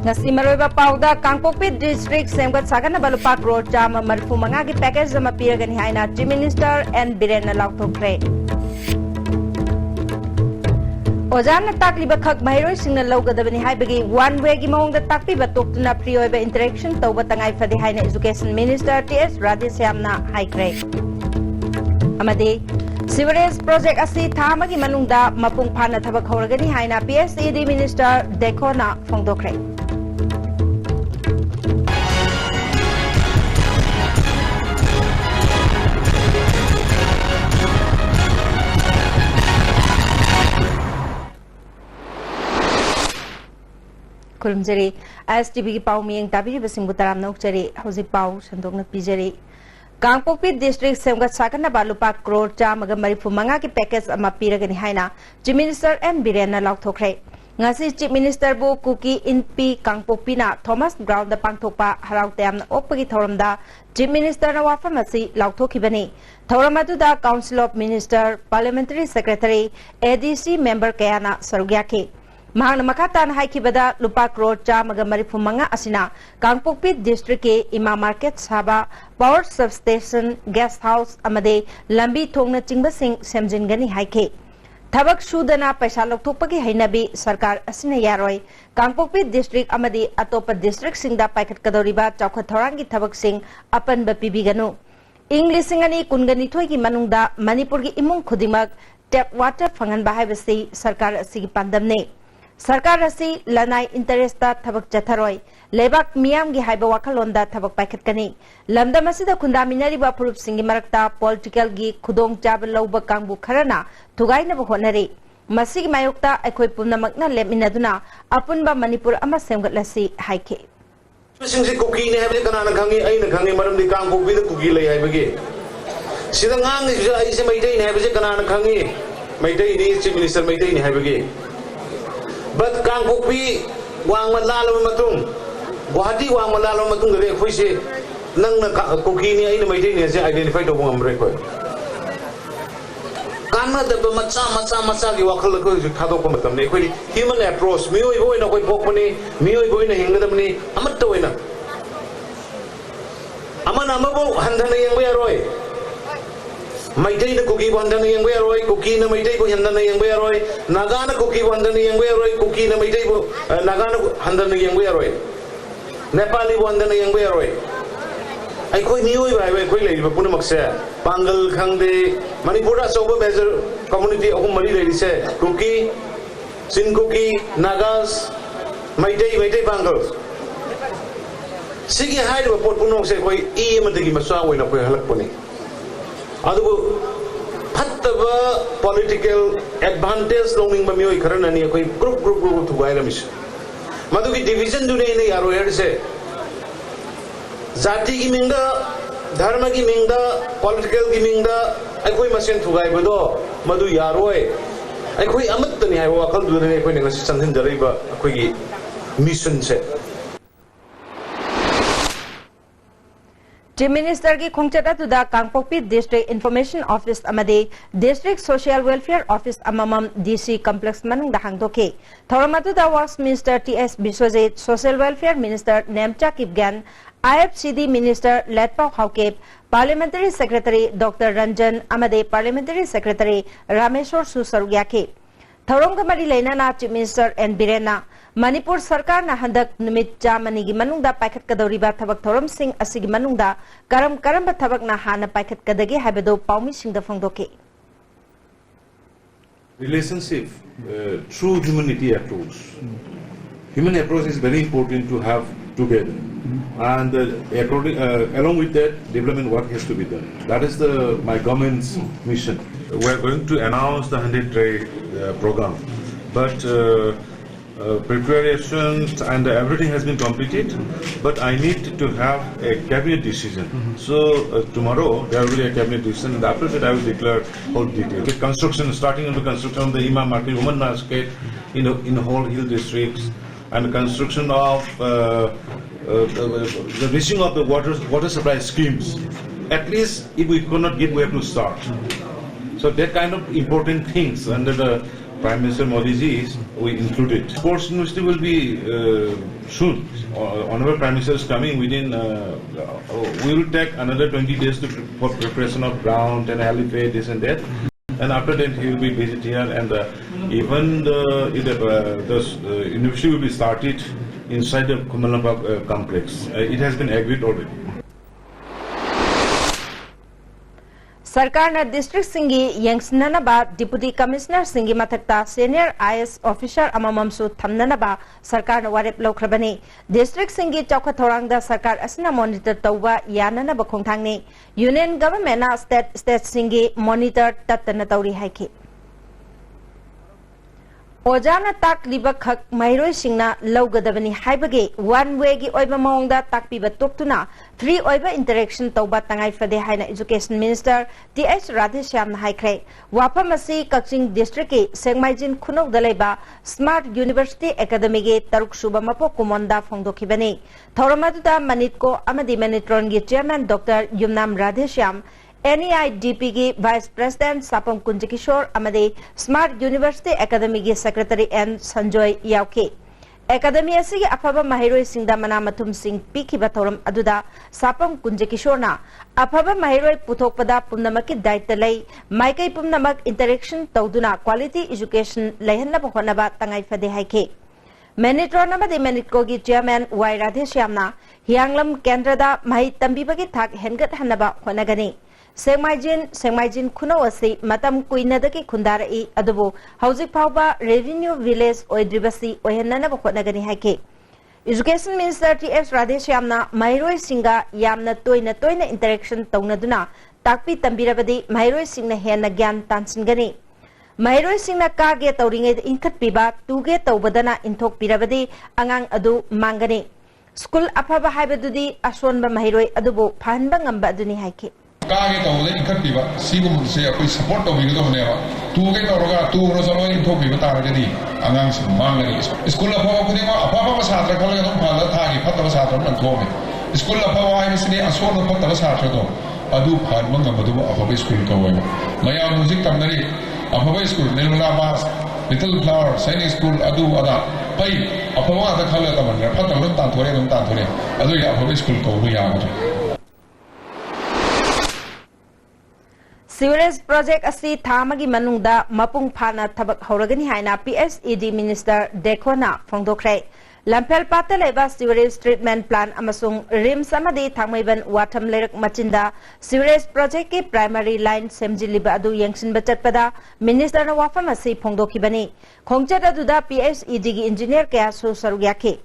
ngasi maroiba pauda Kangpokpi district semgat sagana balupa crore chama marfu manga ki package jama piragani haina Chief Minister and Biren laukthokre Ozana takliba khak mairoi singna laugadabani haibagi one way gi maungda takpiba toktuna free oiba interaction tawba tangai fadi haina Education Minister TS Radheshyamna haikre amade Sewerage project asi thamagi manungda mapung phana thabak horagani haina PSED Minister Dekona phongdokre Kulumjari STB ki pau miyeng tabiri basing butaram naukjari hausi pau sandokna pijari Kangpokpi district semgat sakana balupa crore chamaga marifu manga ki package ama piragani haina Chief Minister and Biren laukthokre ngasi Chief Minister bu kuki inpi Kangpokpi na Thomas Ground da pangthokpa harautem na opagi thoramda Chief Minister na wafam asi laukthokibani thoram aduda Council of Minister Parliamentary Secretary ADC member kayana sarugyaki Mahang makatan haikibada lupa crore chamaga marifu manga asina Kangpokpi district ke Ima Market Saba Power Substation Guest House amade lambi thongna chingba sing semjingani haike Thabak sudana paisa lokthokpagi hainabi sarkar asina yaroi Kangpokpi district amade atopa district singda paikhat kadoriba chawkhat thorangi thabak sing apan ba pibiganu English singani kungani thoi ki manungda Manipur gi imung khudimak tap water phangan ba haibasi sarkar asigi pandamne Sarkar asi lanai interesta thabak chatharoi lebak miyam gi haiba wakhalonda thabak paikhat kani lamdam asida khundaminari ba purup singi marakta political gi khudong chaba lauba kangbu kharana thugaina ba honare masigi mayokta akhoi pumnamakna leminaduna apunba Manipur ama semgatlasi haike singsi kuki ne habe kana na khangi aina khangi maram di Kangpokpi da kuki lei haibage sida ngang ni ai se maidai ne habe kana na khangi maidai ni Chief Minister maidai ne haibage But Kangpokpi wang malalo matung, Guwahati wang malalo matung dari aku isi nang kuki ni ini macam ni saya identify tu orang mereka. Karena ada macam di wakil aku kado aku macam ni, aku human approach, mioi boy nak aku pok ni, mioi boy nak hingga ni, amat tu ina. Aman nama bu hantar ni yang bayaroi. Maidai na kuki wanda na yang bayaroi, kuki na maidai bu handa na yang bayaroi, naga na kuki wanda na yang bayaroi, kuki na maidai bu naga na handa na yang bayaroi, Nepali wanda na yang bayaroi. Ay koi nioi ba, ay koi lagi ba puna maksaya. Pangal khangde Manipura soba major community aku mari lagi se kuki, Sin kuki, Nagas, maidai Pangal. Sige hai ba pot punong se koi iya matagi maswa woi na koi halak puni. Aduh, hatta political advantage longing bamioi karena ni aku group tu gaya ramis. Madu ki division dunia ini yaro yar se. Zati ki mingda, dharma ki mingda, political ki mingda, aku masih tu gaya bedo. Madu yaro aku amat tu ni hai wakal dunia aku ni kasi santin dari ba aku ki mission se. Chief Minister ki khongchata tuda Kangpokpi District Information Office amade District Social Welfare Office amamam DC Complex manung da hangdoke thoramatu da Works Minister TS Biswajit Social Welfare Minister Nemcha Kipgan IFCD Minister Letpau Haukep Parliamentary Secretary Dr. Ranjan amade Parliamentary Secretary Rameshwar Susarugyake Thorom kamari lainana Chief Minister and Birena Manipur Sarkar na handak numit jamani gi manungda paikhat kadoriba thabak thoram sing asigi manungda karam ba thabak na hana paikhat kadagi habado paumi singda phangdoke Relationship through humanity approach. Human approach is very important to have together, and along with that, development work has to be done. That is my government's mission. We are going to announce the 100-day program, but preparations and everything has been completed, but I need to have a cabinet decision. So tomorrow there will be a cabinet decision, and after that I will declare whole detail. The construction, starting on the construction of the Ima Market Women Market in whole hill districts, and construction of the reaching of the water supply schemes. At least if we could not get, we have to start. So that kind of important things under the Prime Minister Modi's, we included. Sports University will be soon. Honorable Prime Minister is coming within. We will take another 20 days for preparation of ground and helipad, this and that. And after that, he will be visited here, and even the university will be started inside the Kumalamba complex. It has been agreed already. सरकार ने district सिंगी यंगसननबा deputy commissioner सिंगी मथक्ता senior IAS officer अमममसु थमननबा सरकार ने वारेप लौख्रबनी डिस्ट्रिक्ट सिंगी चौखत थौरांगदा सरकार असना मॉनिटर तौबा याननबा खोंथांगनी यूनियन गवर्नमेंट स्टेट सिंगी मॉनिटर तत्तन तौरी हाइखि ओजाना ताकलिबा खक महिरोय सिंगना लौगदबनी हाइबगे वन वे गी ओइबा मौंगदा ताकपिबा तोक्तुना फ्री ओइबा इंटरेक्शन तौबा तंगाई फदे हाइना एजुकेशन मिनिस्टर टीएच राधेश्याम हाइख्रे वाफम असि कक्चिंग डिस्ट्रिक्ट के सेंगमाइजिन खुनौदा लेबा स्मार्ट यूनिवर्सिटी एकेडमी गे तरुक सुबा मपो कुमोंदा फोंदोखिबनी थौरमदुदा मनिटको अमदि मनिट्रोन गे chairman doctor Yumnam Radheshyam NEIDP की vice president Sapam कुंजकिशोर अमदे smart university academy की सेक्रेटरी एन संजय याउके एकेडमी असि की अफब महिरोय सिंगदा मना मथुम सिंग पीखिबा थौरम अदुदा सापम कुंजकिशोरना अफब महिरोय पुथोकपदा पुनमक दायित्व लई माइकई पुनमक इंटरेक्शन तौदुना क्वालिटी एजुकेशन लैहनब होनबा तंगाई फदे हाइके मैनिट्रोन अमदे मैनिटको की चेयरमैन वाई राधेश्यामना हियांगलम केंद्रदा महि तंबीबगी थाक हेनगत हनबा होनगनी सेंगमाइजिन खुनो असि मतम कुइनदगी खुंदारई अदुबो हौजिक फावबा रेवेन्यू विलेज ओइद्रिबसी ओहननब होनगनी हाइके एजुकेशन मिनिस्टर टीएस राधेश्यामना महिरोय सिंगा यामना तोइना इंटरेक्शन तौनदुना ताकपी तंबीरबदी महिरोय सिंगना हेन ज्ञान तानसिनगनी महिरोय सिंगना कागे तौरिंगे इंखतपीबा तुगे तौबदना इंथोकपीरबदी अंगांग अदु मांगनी स्कूल अफबा हाइबदुदी असोनबा महिरोय अदुबो फाहनबा ngamba aduni haike कागे तौले इखतपीबा सिगुमसे अखोई सपोर्ट तौबिगदोनेबा तुगे तौरगा तुरो जरो इंथोकपीबा तारगदी अंगांग सिंग मांगनी स्कूल अफबा खुदिमा अफबा छात्र खलगा दम फाला थागी फतबा छात्र मन थोमे स्कूल अफबा हाइबसिनी असोन फतबा छात्र दो अदु फानबा ngambadu अफबा स्कूल कवैबा मयाम हुजिक तमनरी अफबा स्कूल निर्मला बास लिटिल फ्लावर सैनिक स्कूल अदु अदा पै अफबा दा खलगा तमन फतबा तांथोरे अदु अफबा स्कूल कवबा यागदो सीवरेज प्रोजेक्ट असि थामगी मनुंगदा मपुंग फाना थबक हौरगनी हाइना पीएसईडी मिनिस्टर डेखोना फोंदोख्रे लंफेल पाता लेबा सीवरेज ट्रीटमेंट प्लान अमसुंग रिम्स अमदी थांगमैबन वाथम लेरक मचिंदा सीवरेज प्रोजेक्ट के प्राइमरी लाइन सेमजिलिबा अदु यंगसिनबा चटपदा मिनिस्टर न वाफम असि फोंदोखिबनी खोंगचत अदुदा पीएसईडी की इंजीनियर कया सु सरुयाखे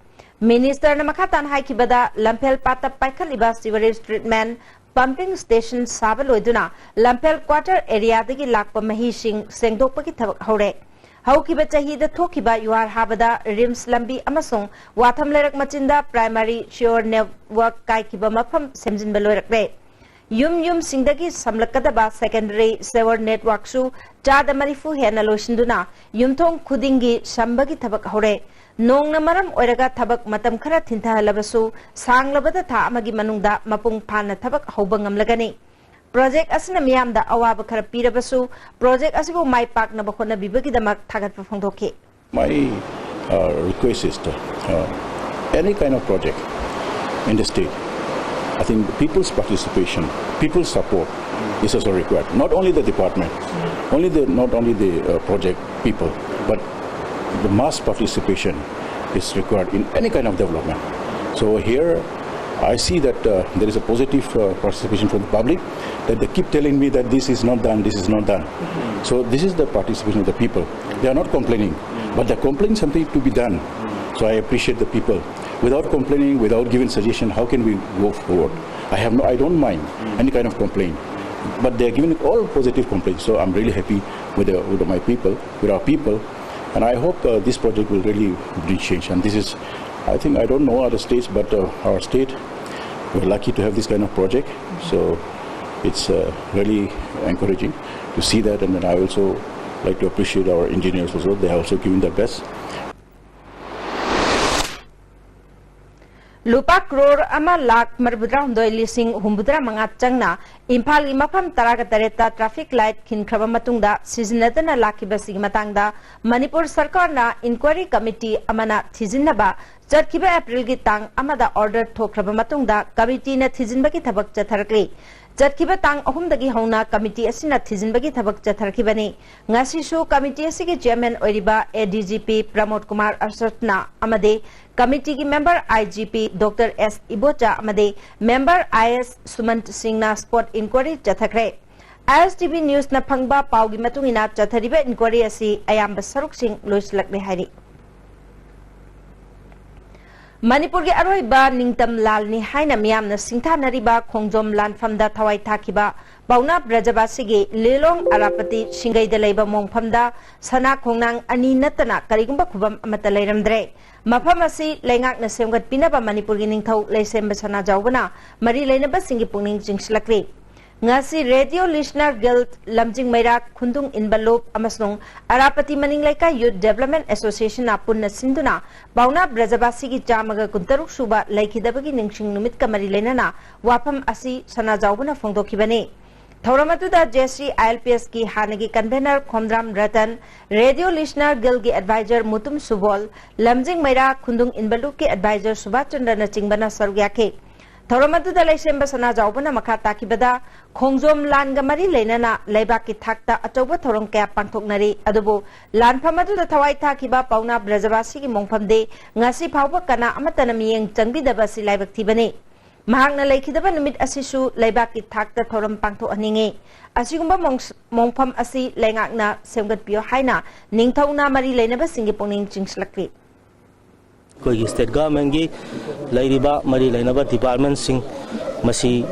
मिनिस्टर न मखातान हाइखिबदा लंफेल पाता पाइखलिबा सीवरेज ट्रीटमेंट पंपिंग स्टेशन साब लोइदुना लंफेल क्वार्टर एरिया दगी लाकपा महिसिंग सेंगदोकपगी थबक हौरे हौकिबा चाहिदा थोकिबा युआर हाबदा रिम्स लंबी अमसों वाथम लेरक मचिंदा प्राइमरी श्योर नेटवर्क काइकिबा मफम सेमजिनबा लोइरकरे युम सिंगदगी समलकदबा सेकेंडरी सेवर नेटवर्क सु चाद मरिफु हेना लोइसिंदुना युमथोंग खुदिंगी संबगी थबक हौरे नोंग मरम ओरगा थबक मतम खरा थिंथहलबसु सांगलबदा था अमगी मनुंगदा मपुंग फाना थबक हौबंगमलगनी प्रोजेक्ट असना मियामदा अवाब खरा पीरबसु प्रोजेक्ट असिबो माइ पाकना बखोना बिबगिदमक थागत फोंदोखे My request is any kind of project in the state, I think the people's participation, people's support is also required. Not only the department, not only the project people, but the mass participation is required in any kind of development. So here I see that there is a positive participation from the public, that they keep telling me that this is not done, this is not done. So this is the participation of the people. They are not complaining, but they are complaining something to be done. So I appreciate the people. Without complaining, without giving suggestion, how can we go forward? I don't mind any kind of complaint, but they are giving all positive complaints. So I'm really happy with my people, with our people. And I hope this project will really bring change. And this is, I think, I don't know other states, but our state, we're lucky to have this kind of project. So it's really encouraging to see that. And then I also like to appreciate our engineers also. They are also giving their best. lupa crore ama lakh marbudra hundoi lising humbudra mangat changna imphal gi mafam taraga tareta traffic light khinkraba matungda sizinatana lakibasi matangda manipur sarkar na inquiry committee amana thijinnaba chatkiba april gi tang amada order thokraba matungda committee na thijinbagi thabak chatharakli chatkiba tang ahumdagi hauna committee asina thijinbagi thabak chatharakibani ngasi shu committee asigi chairman oiriba ADGP Pramod Kumar Arsatna amade committee ki member IGP Dr. S. Ibocha amade member IS Sumant Singh na spot inquiry chathakre ISTV news na phangba paugi matungina chathariba inquiry asi ayamba saruk sing loislakne hari Manipur ge aroiba ningtam lal ni haina miyamna singthanariba khongjom lanfamda thawai thakiba bauna brajabasi ge lelong arapati singai da leiba mongphamda sana khongnang ani natana karigumba khubam amata leiramdre mafam asi lengak na semgat pinaba Manipur gi ningthau leisemba sana jawbana mari leinaba singi pungning jingslakri ngasi radio listener guild lamjing maira khundung inbalop amasnong arapati maning laika youth development association apunna sinduna bauna brajabasi gi chamaga kuntaruk suba laikhidabagi ningsing numit kamari leinana wafam asi sana jawbana phongdokhibani Thauramatuda JSC ILPS ki hanagi convener Khomdram Ratan, radio listener guild ki advisor Mutum Subol, Lamjing Maira Khundung Inbalu ki advisor Subhachandra Nachingbana Sarugyake. Thauramatuda Laisemba Sana Jawbana Makha Takibada, Khongjom Langa Mari Lenana, Laiba ki Thakta, Atoba Thorong Kaya Pangthoknari, Adubu, Lanpamatuda Thawai Thakiba Pauna Brajabasi ki Mongphamde, Ngasi Phawba Kana Amatana Miyeng Changbidabasi Laibak Thibani. Mahangna laikhidaba numit asisu laibak ki thakta thoram pangtho aninge asigumba mongpham asi lengakna semgat pio haina ningthauna mari leinaba singi pongning chingslakri koi state government gi lairiba mari leinaba department sing masi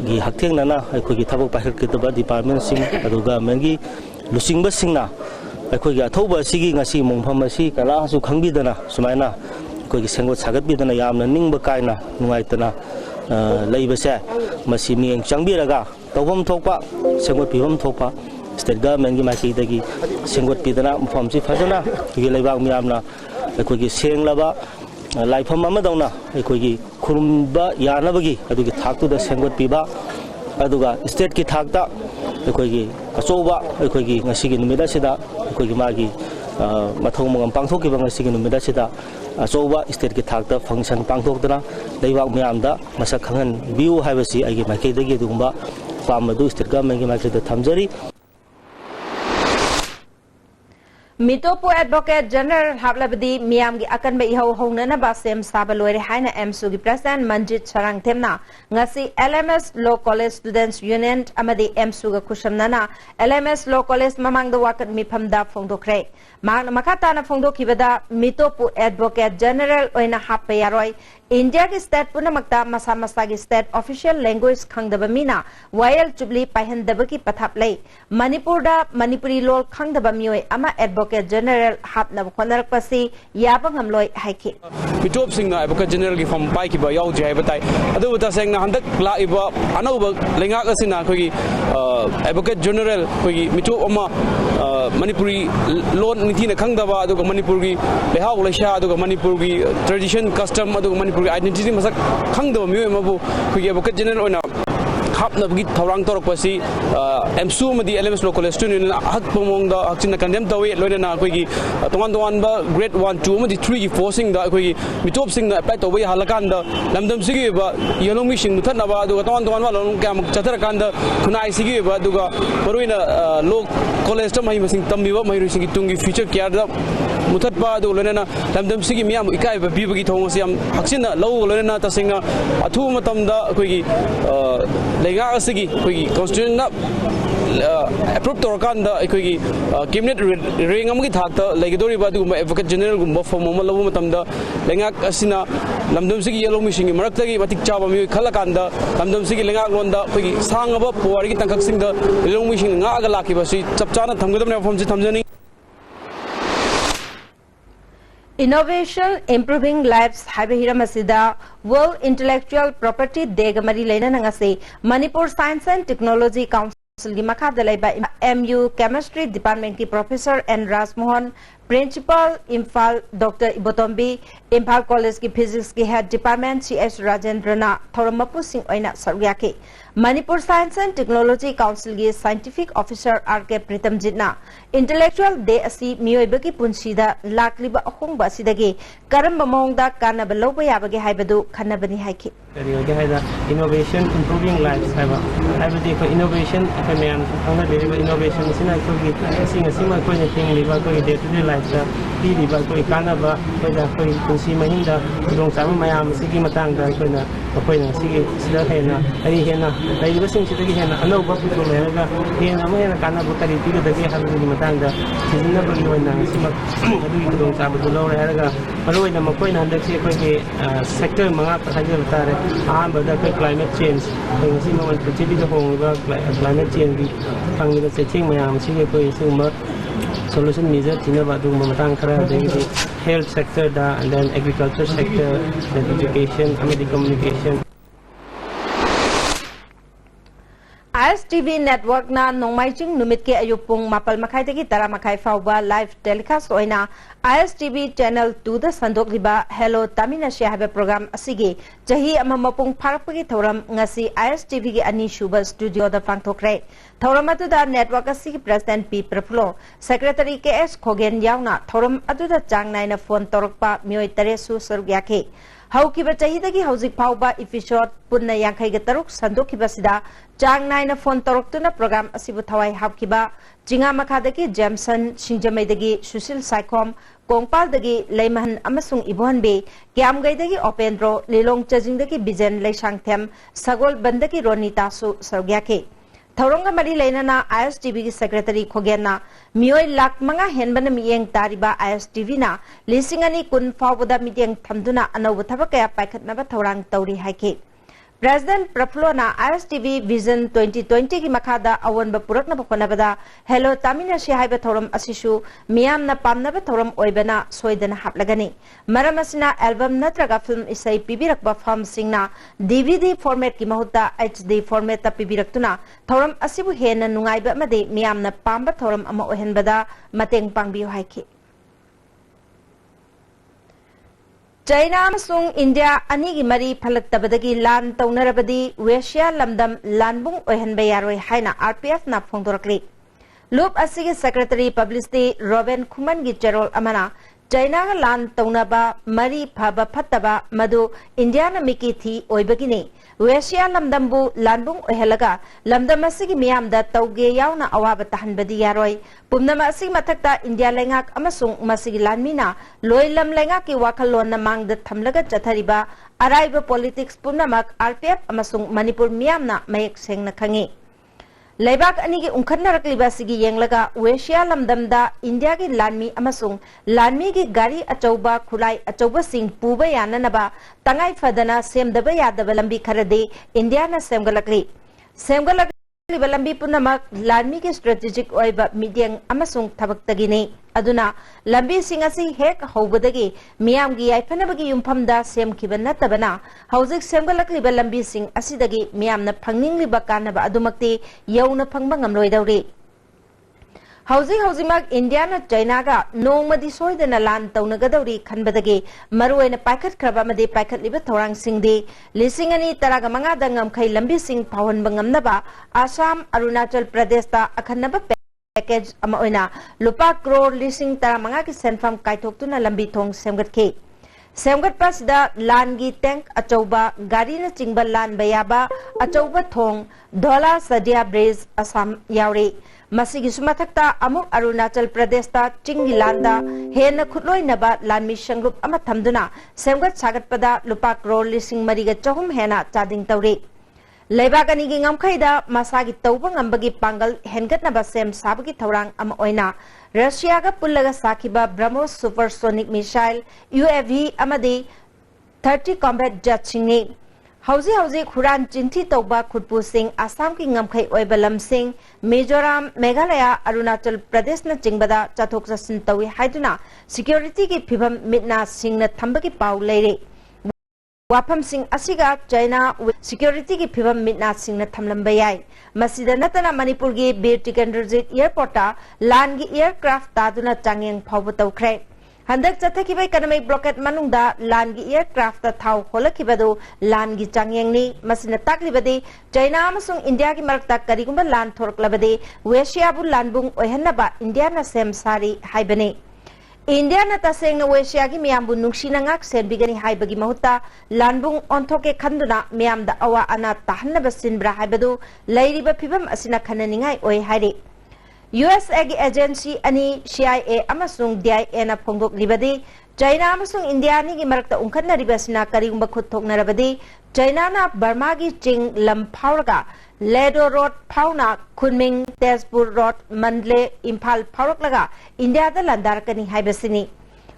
gi haktheng nana koi gi thabok pahak kitaba department sing aduga mengi lusingba singna koi gi athoba sigi ngasi mongpham asi kala su khangbidana sumaina koi gi sengot sagat bidana yamna ningba kaina nungaitana leibase masi mieng changbiraga tawam thokpa sengot pibam thokpa state government gi maki dagi sengot pidana mpham si phajana gi leibak miamna ekoi gi senglaba laifam amadawna ekoi gi khurumba yanabagi adugi thaktu da sengot piba aduga state ki thakta ekoi gi achoba ekoi gi ngasi gi numida sida ekoi gi magi mathong mangam pangthok ki ngasi gi numida sida achoba state ki thakta function pangthokdana leibak miamda masak khangan view haibasi agi makai dagi dugumba pamadu state government gi makai da thamjari Mitopo Advocate General Hablabadi Miamgi Akanba Iho Honana Basem Sabalore Haina Msugi President Manjit Sarang Temna Ngasi LMS Law College Students Union Amadi Msuga Kushamnana LMS Law College Mamang the Wakat Mipamda Fongdokre Makatana Fongdo Kibada Mitopo Advocate General Oina Hapayaroi India ki state punamakta masa masa ki state official language khangdaba mina Wayal Chubli pahendaba ki pathaplei Manipur da Manipuri lol khangdaba mioi ama Advocate General hapna khonarak pasi yabang hamloi haiki Mitop Singh Advocate General ki from pai ki ba yaw jai batai adu ta seng na handak la iba anauba lengak asina khoi Advocate General khoi mitop ama Manipuri lol nithi na khangdaba adu Manipur ki lehaw lesha adu Manipur ki tradition custom adu Manipur identity masak khangdo mi mabu khoi Advocate General ona hapna bagi thorang torok pasi MSU madi LMS Law College student hak pamong da hakchin condemn tawi loina na khoi gi tongan ba grade 1 2 madi 3 gi forcing da khoi gi mitop sing na apply tawi halakan da lamdam sigi ba yelong mi sing muthat na ba du tongan ba long kam chathar kan da khunai sigi ba du ga baruina Law College tam mai masing tambi ba mai sing tungi future care da muthat ba du loina na lamdam sigi miam ikai ba bi bagi thong siam haksin na lo loina na ta singa athu matam da khoi gi Lega asigi koi constitution na approve torkanda koi cabinet ring amgi thakta legidori badu Advocate General gumba form ma labu matamda lenga asina lamdam sigi yellow mishing marakta gi matik chaba mi khalakanda lamdam sigi lenga londa koi sangaba puari gi tangkak singda yellow mishing nga aga laki basi chapchana thamgadam form si thamjani Innovation Improving Lives Haibahira Masida World Intellectual Property Degamari Lena Nangase Manipur Science and Technology Council Gimakha Dalaiba MU Chemistry Department ki Professor N. Rasmohan Principal Imphal Dr. Ibotombi, Imphal College ki Physics ki Head Department CS Rajendrana Thoramapu Singh oina saryake. Manipur Science and Technology Council ki Scientific Officer RK Pritamjitna Intellectual Day asi miyoiba ki punsida lakliba ahongba asidagi karamba maungda kanaba lawba yabagi haibadu khanabani haiki. Innovation improving lives innovation innovation day to day life kanaba kunsi mahinda dong sama mayam sigi matangda sida hena ari hena laiba sing sidagi hena anoba puto leraga hena mo hena kanaba kari dagi hamni matangda sizina bagi wana sima adu dong sama dulo leraga malu ina makoi na ndaki sector mga kahajal tare ahambada climate change sima man pachili da honga climate change pangila setting mayam sige sima solution measure tina badu mamatang khara de health sector da and then agriculture sector then education and communication. ISTV network na nongmaijing numit ke ayupung mapal makai tegi tara makai fauba live telecast oina ISTV channel 2 da sandok liba hello tamina share program asigi jahi amamapung pharapagi thoram ngasi ISTV gi ani shuba studio da pangthokre thoram atu da network asigi president P Praflo secretary KS Khogen yauna thoram atu da chang naina phone torokpa mioi taresu sorgyake Haukiba chahidagi hauzik phauba episode punna yankhai ga taruk sandokiba sida chang naina phone toroktuna program asibu thawai hapkiba jinga makhadagi Jameson Singjamaidagi Susil Saikhom Kongpal dagi Leimahan amasung Ibuhanbe Kiamgaidagi Opendro Lilong Chajingdagi Bijen Leisangthem Sagol Bandagi Ronita Su Sargyake Tauronga Mari Lenana ISTV ki Secretary Khogena Mioi Lak Manga Henbana Miyeng Tariba ISTV na Lisingani Kun Fawbuda Miyeng Thamduna Anawu Thabakaya Paikhatnaba Taurang Tauri Haike President Praflo na ISTV Vision 2020 ki makhada awan ba purakna bakonabada Hello Tamina shi haiba thoram asishu miyam na pamnaba thoram oibana soidana haplagani maramasina album natraga film isai pibirakba film singna DVD format ki mahutta HD format ta pibiraktuna thoram asibu hena nungaiba amade miyam na pamba thoram ama ohenbada mateng pangbiyo haike China amasung India anigi mari phalaktabadagi lan taunarabadi Russia lamdam lanbung ohenba yaroi haina RPF na phongdorakli Loop asigi secretary publicity Robin Khuman gi cherol amana China ga lan taunaba mari phaba phattaba madu India na miki thi oibagini Russia lamdambu lanbung ohelaga lamdam asigi miyamda tauge yauna awaba tahanbadi yaroi pumnama asigi mathakta India lengak amasung masigi lanmina loilam lengak ki wakalon na mangda thamlaga chathariba araiba politics pumnamak RPF amasung Manipur miyamna mayek sengna khangi Leibak anigi ungkhannarakliba sigi yenglaga Russia lamdamda India ki lanmi amasung lanmi ki gari achauba khulai achauba sing puba yananaba tangai fadana semdaba yadaba lambi kharade India na semgalakli lambi punamak lanmi ki strategic oiba mediang amasung thabaktagini aduna lambi singasi hek hobadagi miyamgi yaifanabagi yumphamda semkhiba natabana hauzik semgalakliba lambi sing asidagi miyamna phangningliba kanaba adumakti yauna phangba ngamloidawri Hauzik India na China ga nongmadi soidana lan taunagadawri khanbadagi maruaina paikhat khraba amadi paikhat liba thorang singdi lisingani taraga mangada ngamkhai lambi sing phawhan bangamnaba Assam Arunachal Pradesh ta akhanaba package ama oina lupa crore lising tara manga ki senfam kaithoktuna lambi thong semgatke semgat pasida langi tank achauba gari na chingba lan bayaba achauba thong Dhola Sadia Bridge Assam yauri Masigi sumathakta amuk Arunachal Pradesh ta Chingilanda hena khutloi naba lanmi sangrup ama thamduna semgat sagatpada lupa crore lising mariga chahum hena chading tawri Leibagani gi ngamkhaida masagi tawba ngambagi pangal hengatnaba sem sabagi thorang ama oina Russia ga pullaga sakiba BrahMos supersonic missile UAV amadi 30 combat jet singni Hauzi Khuran Chinthi Tauba Khutpu Singh Assam ki ngamkhai oiba lam sing Mizoram Meghalaya Arunachal Pradesh na chingbada chathok chasin tawi haiduna security ki phibam mitna singna thambagi pau leire Wapamsing asiga China with security ki phibam mitna singna thamlamba yai. Masida natana Manipur gi Bir Tikandrajit airport land gi aircraft taduna changyang phawbu tawkhre. Handak chathakiba economic blockade manungda land gi aircraft ta thau holakibadu land gi changyang ni masina taklibadi China amasung India gi marakta karigumba land thorklabadi Westia bu landbung oihannaba India na sem sari haibani. India na taseng na Westia gi miyambu nungsina ngak sen bigani haibagi mahuta landbung onthoke khanduna miyamda awa ana tahannaba sinbra haibadu lairiba phibam asina khananingai oi hairi. USA gi agency ani CIA amasung DIA na phongdok libadi China amasung India ni gi marakta ungkhanna ribasina karigumba khuthokna rabadi China na Burma gi ching lam phawraga Ledo Road Pauna Kunming Tezpur Road Mandle Impal Paraklaga India the Landarkani Hibasini.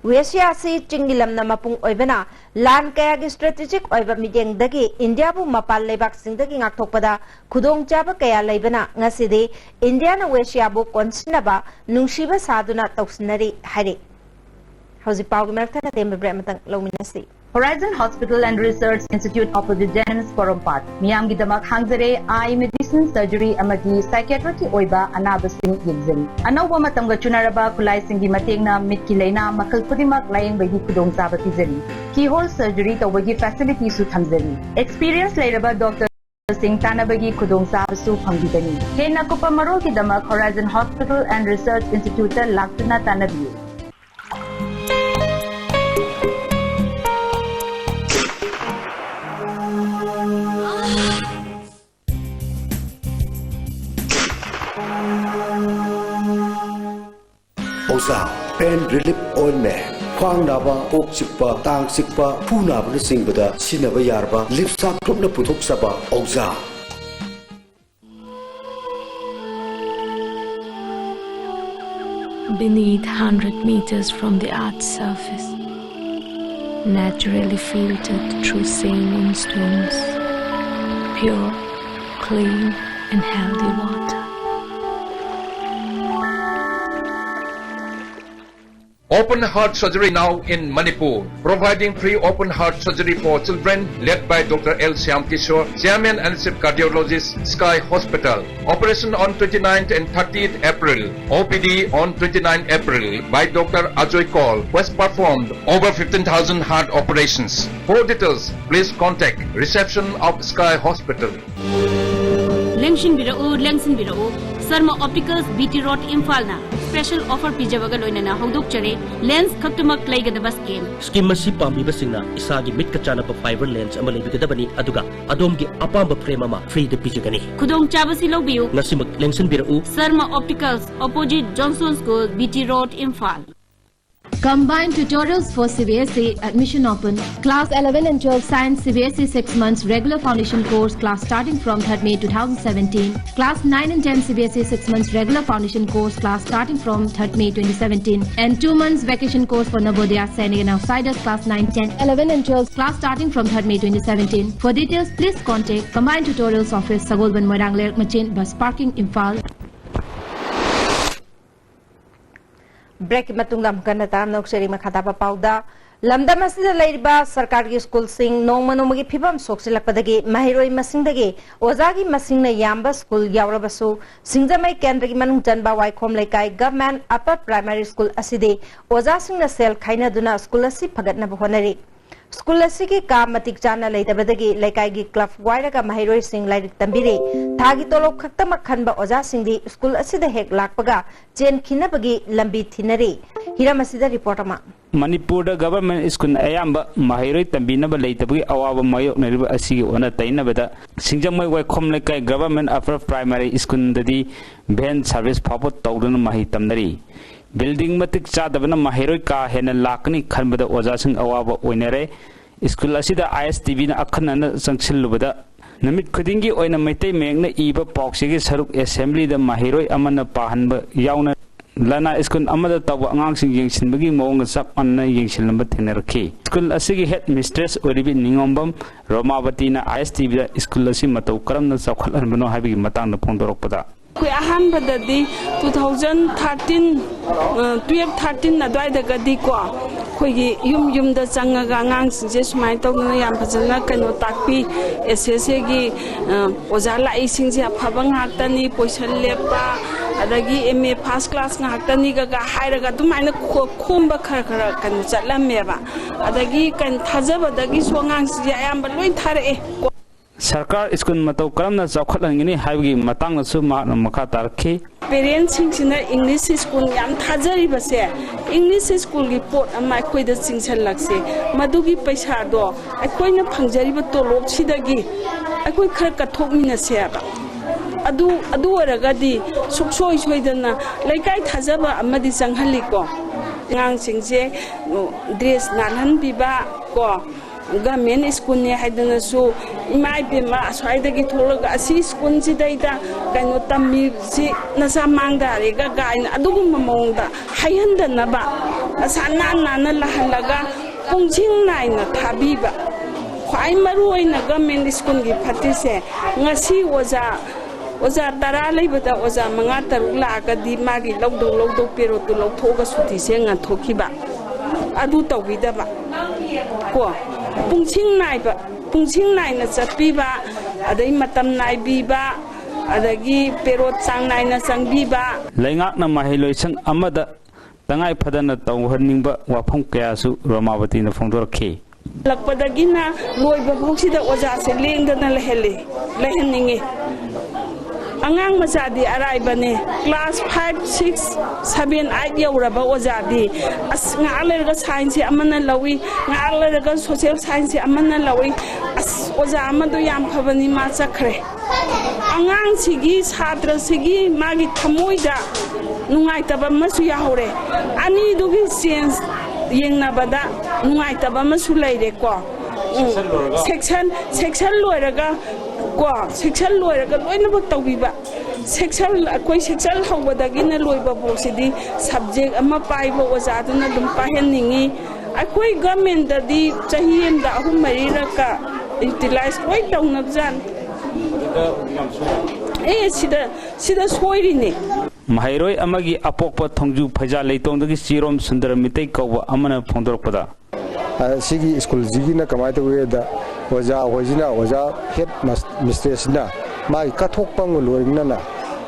Westia si Chingilam Namapung Oibana Land Kayagi strategic Oiba Midang Dagi India bu Mapal Lebak Singdagi Aktopada Kudong Jaba Kaya Lebana Ngasidi Indiana Westia bu Konsinaba Nungshiba Saduna Toxinari Hari. How's Pau Mertana Dembe Brematang Lominasi? Horizon Hospital and Research Institute opposite Jennings Forum Park. Miyam gi damak hangzare eye medicine surgery amagi psychiatry oiba anabasing yegzari. Anawba matamga chunaraba kulai singi matengna mitki leina makal pudimak laing bagi kudong saba pizari. Keyhole surgery tawagi facility su thamzari. Experience lairaba Dr. Singh Tanabagi kudong saba su phangbigani. Hena kupa marol ki damak Horizon Hospital and Research Institute laktuna tanabi. Oza Pain Relief Ointment Khwang naba, kok sikpa, tang sikpa, phu naba na singbada sinaba yarba, lipsak klop na puthok saba Oza. Beneath 100 meters from the Earth's surface, naturally filtered through saline stones, pure, clean and healthy water. Open heart surgery now in Manipur, providing free open heart surgery for children, led by Dr. L. Shyam Kishore, Chairman and Chief Cardiologist, Sky Hospital. Operation on 29th and 30th April. OPD on 29th April by Dr. Ajoy Kaul, was performed over 15,000 heart operations. For details, please contact reception of Sky Hospital. Lengshin Birao, Sarma Opticals BT Road Infalna. Special offer pijawaga loinana hongdok chare lens khaktumak laigadaba scheme scheme masi pambi basingna isagi mit ka chana pa fiber lens ama lebigadabani aduga adomgi apamba frame ama free de pijagani khudong chabasi lobiu ngasimak lengsin birau Sarma Opticals opposite Johnson School BT Road Infal. Combined tutorials for CBSE admission open. Class 11 and 12 Science CBSE 6 months regular foundation course class starting from 3rd May 2017. Class 9 and 10 CBSE 6 months regular foundation course class starting from 3rd May 2017. And 2 months vacation course for Navodaya Sainik and Outsiders class 9, 10, 11 and 12 class starting from 3rd May 2017. For details, please contact Combined Tutorials Office, Sagolban Moirang Lerk Machin, Bus Parking, Imphal. Break matungdam kana tam nokseri makhata pa pauda lamda masida laiba sarkar gi school sing nong manomagi phibam soksilakpadagi mahiroi masingdagi ozagi masingna yamba school yawrabasu singjamai kendra gi manung janba waikhom laikai government upper primary school aside oza singna sel khaina duna school asi phagatna bahonari school asi ki ka matik chana leitabadagi laikai gi club wairaga mahiroi sing lairik tambire thagi tolok khaktama khanba oza singdi school asida hek lakpaga chen khinabagi lambi thinari hiramasida report ama Manipur government school ayamba mahiroi tambinaba leitabagi awaba mayok nariba asigi ona tainabada singjamai waikhom laikai government upper primary school dadi van service phapot tawduna mahi tamnari building matik chadabana mahiroi ka hena lakni khanbada oja sing awaba oinare school asida ISTB na akhanana sangsilubada namit khudingi oina maitai mengna iba pauksigi saruk assembly da mahiroi amana pahanba yauna lana school amada tawa angang sing yengsinbagi mawng sak anna yengsilnamba thenarki school asigi head mistress oribi ningombam Romavati na ISTB da school asi matau karamna chawkhalan bano habi matang na phongdorokpada Kui ahan badadi 2013 12-13 na dwai daga di kwa खोगी युम दा चंगा ngang सिंजे सुमाय तौना याम फजना कनो ताकपी SSA गी ओजा लाई सिंजे अफबा ngaktani पोइसन लेपा अदगी एमए फर्स्ट क्लास ngaktani गा हाइरगा दुमाइना खोमबा खरा कनो चलमेबा अदगी कन थाजबदगी सोंगांग सिंजे आयाम लोइ थारे सरकार स्कूल मतौ करमना चौखटलंगिनी हाइबगी मतंगसु मखा तारखी पेरेंट्स सिंगसिना इंग्लिश स्कूल याम थाजरिबसे इंग्लिश स्कूल की पोट अमा अखोइदा चिंगसलक्से मदुगी पैसा दो अखोइना फंगजरिबा तोलोब सिदगी अखोइ खर कथोकमिनसेबा अदु ओरगदी सुक्सोइ सोइदना लैकाई थाजबा अमदि चंगहलिको ngang singje dress nanhan biba ko government school ne haidana su imai bima aswaidagi tholaga asi school si daida kaino tammi si nasa mangda rega gain adugum mongda hayandana ba asana nana lahalaga pungching naina thabiba khwai maru oina government school gi phatise ngasi oza tara leibada oza manga taruk lagadi magi logdo pero tu logthoga suti se nga thokiba adu tawidaba ko pungching nai na chapiba adai matam nai biba adagi pero chang nai na changbiba leingak na mahiloi sang amada tangai phadana tawhaningba wafam kayasu Ramavati na phongdorakhi lakpadagina loiba bhoksida oza se lengdana leheninge angang masadi araibane class 5 6 7 8 yauraba ozadi as ngalerga science amana lawi ngalerga social science amana lawi as oza amadu yam phabani ma chakre angang sigi chhatra sigi magi thamoida nungai taba masu yahore ani dugi science yengna bada nungai taba masu leire ko section loiraga ko section loiraga loina bak tawbiba section koi section hawbadagina loiba boksidi subject ama paiba ozaduna dum pahenningi akoi government dadi chahiem da ahum mariraka utilize koi tawnabjan sida soirini mahairoi amagi apokpa thongju phaja leitongdagi chirom sundar mitai kawba amana phongdorpada sigi school jigina kamai tawe da oja hojina oja head mistress na mai kathok pang loina na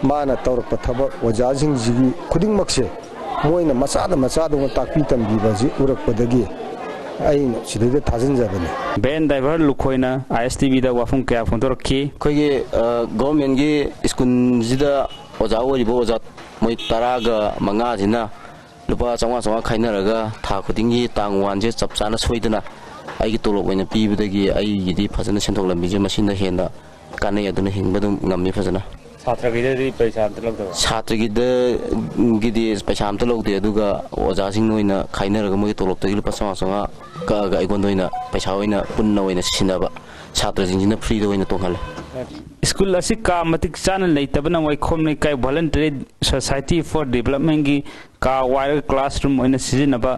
mana tawrpa thaba oja jing jigi khuding makse moina machada takpi tambi baji urakpadagi ain sidede thajin jabane ben driver lukhoina ISTV da wafum kya phondorki khoige government gi school jida oja ori bo oja moi taraga manga jina lupa changwa khainaraga tha khudingi tangwan je chapchana soidana aigi tolok oina pibadagi aigi di phajana senthok lambi je machine hena kanai aduna hingbadum ngammi phajana छात्र गिदे पैसा अंत लगदो छात्र गिदे पैसा अंत लगदे अदुगा ओजा सिंग नोइना खाइनरगा मोइ तोलप तगिल पसमा संगा का गाइगोन दोइना पैसा ओइना पुन्ना ओइना सिनाबा छात्र जिंजिना फ्री दोइना तोंहल स्कूल असि का मतिक चान लेतबना वै खोमने काय वॉलंटरी सोसाइटी फॉर डेवलपमेंट की का वायर क्लासरूम ओइना सिजिनबा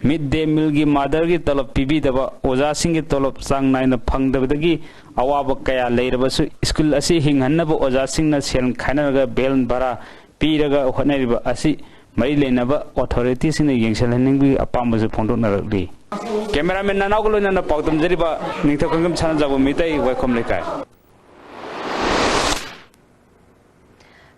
मिड डे मील की मदर की तलब पीबीदबा ओजा सिंग की तलब सांग नाइना फंगदबदगी अवाब कया लेरबसु स्कूल असि हिंगहन्नब ओजा सिंगना सेन खाइनरगा बेल भरा पीरगा होनरिबा असि मई लेनबा अथॉरिटी सिंगना येंगसलहनिंगबी अपामबसु फोंदोनरगली कैमरामैन नानागलोना पाउतम जरिबा निथखंगम छानजाबो मिtai वेलकम लेकाय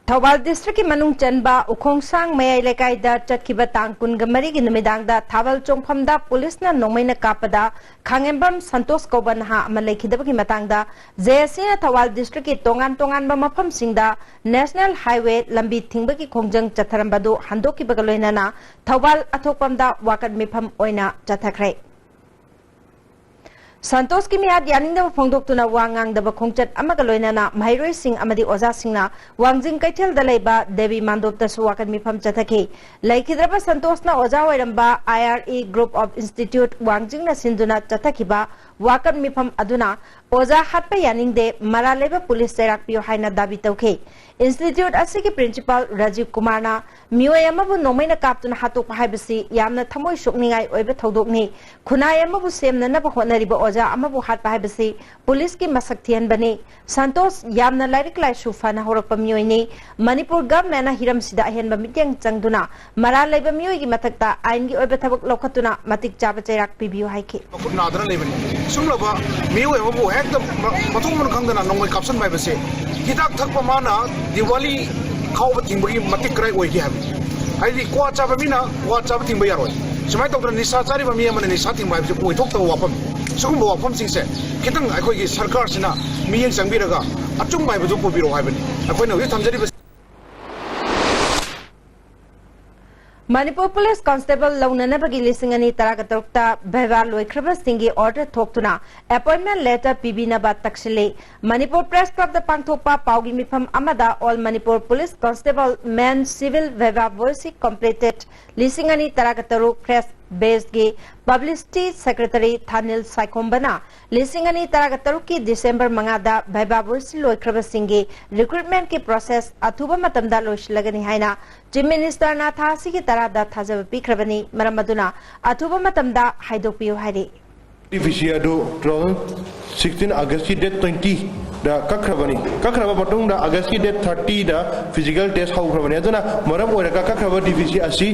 थौबाल डिस्ट्रिक्ट की मनुंग चनबा उखोंगसांग मयाई लेकाई दा चटकिबा तांग कुनगमरी की नुमिदांग दा थावल चोंगफमदा पुलिस ना नोंगमैना कापदा खांगेंबम संतोष कौबन हा अमल लेखिदबगी मतांगदा जेएससी ना थौबाल डिस्ट्रिक्ट की तोंगान मफम सिंगदा नेशनल हाईवे लंबी थिंगबगी खोंगजंग चथरंबदो हंदोकिबगा लोइनाना थौबाल अथोकपमदा वाकट मिफम ओइना चथखरे संतोष की मियाद यानिंगदब फोंदोक्तुना वांगांगदब खोंगचत अमगा लोइनाना महैरोई सिंह अमदी ओजा सिंहना वांगजिंग कैथेल दलैबा देवी मांदोपतसु वाकन मिफम चथखि लैखिद्रबा संतोषना ओजा ओइरंबा IRE ग्रुप ऑफ इंस्टीट्यूट वांगजिंगना सिंधुना चथखिबा वाकन मिफम अदुना ओजा हाटपा यानिंगदे मरा लेबा पुलिस चैराकपियो हाइना दाबी तौखे इंस्टीट्यूट असिगी प्रिंसिपल राजीव कुमारना मियोय अमबु नोमैना कापतुना हातोक हाइबसी यामना थमोय सोकनिंगाय ओइबे थौदोकनी खुनाय अमबु सेमननबा होनरिबा ओजा अमबु हाटपा हाइबसी पुलिस की मसक थियनबने संतोष यामना लाइरिक लाइसु फना होरकपा मियोयनी मणिपुर गवर्नमेंट हिरमसिदा अहेनबा मिटिंग चंगदुना मरा लेबा मियोयगी मथकता आइनगी ओइबे थबक लौखतुना मतिक चाबा चैराक पिबियो हाइखे नादना लेबनी सुमलबा मियोय अमबु हेक्ट मथोंमन खंगदना नोंगै कापसन बाइबसे हिदाक थकपा माना दिवाली खाव थिंबगी मतिक क्राइ ओइगे हाइदि क्वा चाबा मिना क्वा चाबा थिंबा यारोय सुमाय तौदना निसा चारि बा मिया मन निसा थिंबा हाइबसे ओइथोक तव वाफम सुगुंबा वाफम सिंसे खितंग अखोइगी सरकार सिना मियें संबिरगा अचुंग बाइबजु पुबिरो हाइबनी अखोइना हि थमजरिबा मणिपुर पुलिस कांस्टेबल लौननबगी लिसिंग अनि तरागा तरुक्ता भैवा लोइख्रबा सिंगी ऑर्डर थोक्तुना अपॉइंटमेंट लेटर पिबिनबा तक्सिले मणिपुर प्रेस क्लब द पांगथोकपा पाउगी मिफम अमदा all Manipur police constable man civil भैवा वॉइस कंप्लीटेड लिसिंग अनि तरागा तरुक प्रेस बेस गे पब्लिसिटी सेक्रेटरी थानिल साइकोम्बना लिसिंग अनि तरागा तरुक की दिसंबर मंगादा भैवा वॉइस लोइख्रबा सिंगी रिक्रूटमेंट के प्रोसेस अथुबा मतमदा लोइसलगनी हाइना चीफ मिनिस्टर ना थासी की तरादा थाजब पिख्रबनी मरम मदुना अथुबा मतमदा हाइदोपियो हाइरे डिविसियादो 16 अगस्त की डेट 20 दा कखरबनी कखरबा मतुंग दा अगस्त की डेट 30 दा फिजिकल टेस्ट हौखरबनी अदुना मरम ओइरका कखरबा डिविसी असि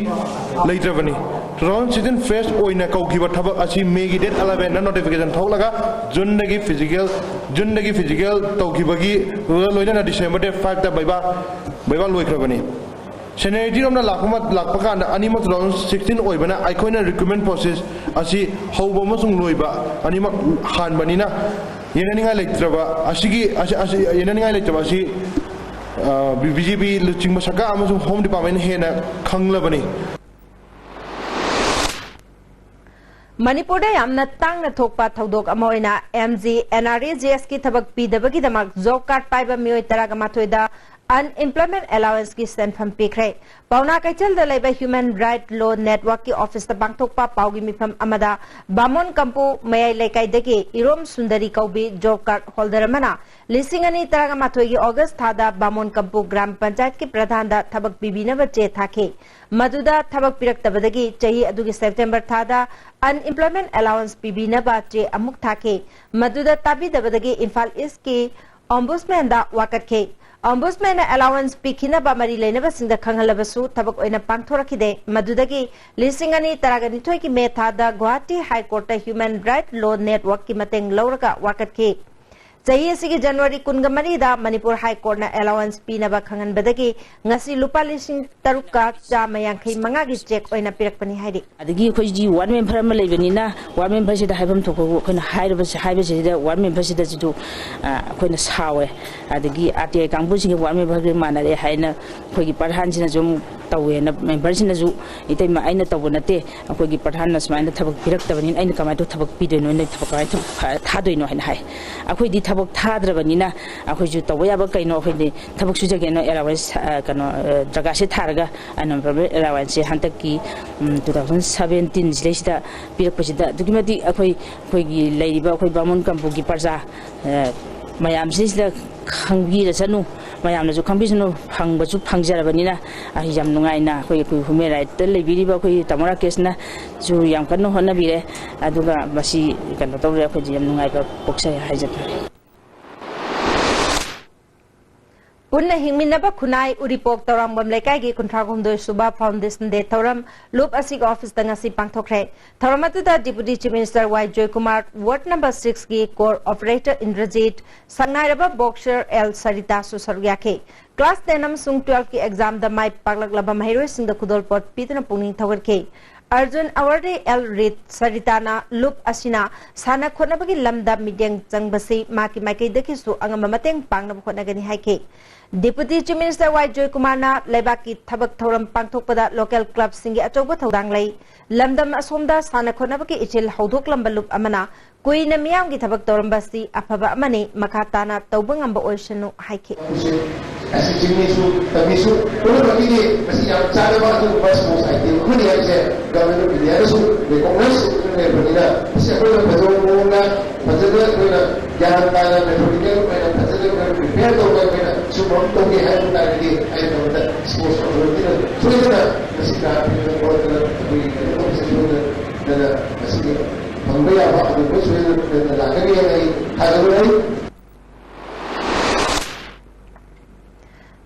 लैत्रबनी 2016 फेस्ट ओइना कौखिबा थबक असि मे की डेट 11 ना नोटिफिकेशन थौलगा जुनदगी फिजिकल तौखिबगी लोइना डिसेंबर डेट 5 दा बैबा लोइखरबनी सेनेरिटी रोमना लाखपकान अनिमक 2016 ओइबना आइखोइना रिक्रूटमेंट प्रोसेस असि हौबा मसुंग लोइबा अनिमक हानबनिना येननिंगा लेत्रबा असिगी येननिंगा लेत्रबा असि बीजेपी लुचिंग सका अमसुंग होम डिपार्टमेंट हेना खंगलबनी मणिपुर यामना तांगना थोकपा थौदोक अमा ओइना एमजी एनआरएजीएस की थबक पीदबगी दमक जॉब कार्ड पाइबा मियोय तरागा माथोइदा अनएम्प्लॉयमेंट अलाउंस की सेंफम पीखरे पौना कैचल the human right law network की ऑफिस पांगथोकपा पाउगी मिफम अमदा बामोन कंपू मयाई लेकाइदगी इरोम सुंदरी कौबी जॉब कार्ड होल्डर अमना लिसिंग अनि तरागा माथोइगी अगस्त थादा बामोन कंपू ग्राम पंचायत की प्रधान दा थबक पिबिनब चे थाखे मदुदा थबक पिरक्तबदगी चही अदुगी सेप्टेंबर थादा अनएम्प्लॉयमेंट अलाउंस पिबिनब चे अमुक थाखे मदुदा ताबिदबदगी इम्फाल ईस्ट की ओम्बुड्समैन दा वाकटखे ओम्बुड्समैन अलाउंस पिखिनबा मरी लेनबसिंग खंगलबसु थबक ओइना पांगथोरखिदे मदुदगी लिसिंग अनि तरागा निथोय की मे थादा Guwahati high court human right law network की मतेंग लौरगा वाकटखे चही असिगी जनवरी 23 दा मणिपुर हाई कोर्ट ना अलाउंस पीनबा खंगनबदगी ngasi lupa lising taruka chama yankhai manga gi check oina pirakpani hairi adigi khoi ji one member ma leibani na one member sida haibam thoko khoina hairaba sida one member sida jidu khoina sawe adigi ati kangbu singi one member gi manare haina khoi gi parhan sina jom tawe na member sina ju itai ma aina taw nate khoi gi parhan na smaina thabak piraktabani aina kamai to thabak pidoino na thabak thadoino haina hai akhoi di thabak thadrabani na akhoi ju taw yaba kaino khoi ni thabak sujageno allowance kano jaga se tharga unemployment allowance hantak ki 2017 sida pirakpasida dugimati akhoi gi leiriba akhoi bamon kampu gi parja mayam sida khangbi rasanu mayam na ju khangbi sunu phangba ju phangjarabani na yam nungai na akhoi human right leibiriba akhoi tamara case na ju yam kanno honabire aduga basi kano tawre akhoi yam nungai ba poksai haijata पुन्ना हिंगमिनबा खुनाई उरिपोक तौरंगबम लेकाई की कुंथ्रागुमदोय सुबा foundation दे थौरम लूप असिग ऑफिस दंगसी पांगथोखरे थौरमतुदा deputy chief minister Y Jaykumar ward number 6 की कोर ऑपरेटर इंद्रजीत संगनाइरबा बॉक्सर एल सरिता सुसरग्याखे क्लास 10 अमसुंग 12 की एग्जाम द माइ पागलगलबा महिरोय सिंग द खुदोल पट पीतना पुनिंग थौगरखे अर्जुन अवार्डी एल रित सरिताना लूप असिना साना खोनबगी लमदा मिडियंग चंगबसी माकी माइकैदकिसु अंगम मतेंग पांगनब खोनगनी हाइखे डिप्यूटी चीफ मिनिस्टर वाई जयकुमारना लेबाकी थबक थौरम पांगथोकपदा लोकल क्लब सिंगी अचौब थौदांग लई लमदम असोमदा साना खोनबगी इचिल हौदोकलंबा लूप अमना कुइना मियामगी थबक तौरंबसी अफबा अमने मखाताना तौबंगंबा ओइसनु हाइखे as a gymnasium, the mission, ꯑꯩꯈꯣꯏꯅ ꯍꯥꯏꯁꯦ ꯒꯚꯔꯟꯃꯦꯟ ꯑꯣꯐ ꯏꯟꯗꯤꯌꯥꯗꯁꯨ ꯔꯤꯀꯣꯒꯅꯥꯏꯖ ꯂꯩꯕꯅꯤꯅ ꯃꯁꯤ ꯑꯩꯈꯣꯏꯅ ꯐꯖꯕ ꯃꯑꯣꯡꯗ ꯐꯖꯅ ꯑꯩꯈꯣꯏꯅ ꯒ꯭ꯌꯥꯟ ꯇꯥꯅ ꯃꯦꯊꯣꯗꯤꯀꯦꯜ ꯑꯣꯏꯅ ꯐꯖꯅ ꯑꯩꯈꯣꯏꯅ ꯄ꯭ꯔꯤꯄꯦꯌꯔ ꯇꯧꯕ ꯑꯩꯈꯣꯏꯅ ꯁꯨꯝꯕ ꯇꯧꯒꯦ ꯍꯥꯏꯕ ꯇꯥꯔꯒꯗꯤ ꯑꯩꯅ ꯇꯧꯕꯗ ꯁ꯭ꯄꯣꯔꯠꯁ ꯑꯣꯊꯣꯔꯤꯇꯤꯅ ꯁꯣꯏꯗꯅ ꯃꯁꯤ ꯀꯥꯔꯗ ꯈꯣꯠꯇꯅ ꯑꯩꯈꯣꯏꯒꯤ ꯀꯩꯅꯣ ꯇꯧꯕꯁꯦ ꯁꯣꯏꯗꯅ ꯃꯁꯤꯒꯤ ꯐꯪꯕ ꯌꯥꯕ ꯑꯗꯨꯒ ꯁꯣꯏꯗꯅ ꯂꯥꯛꯀꯅꯤ ꯍꯥꯏꯅ ꯑꯩ ꯊꯥꯖꯕ ꯂꯩ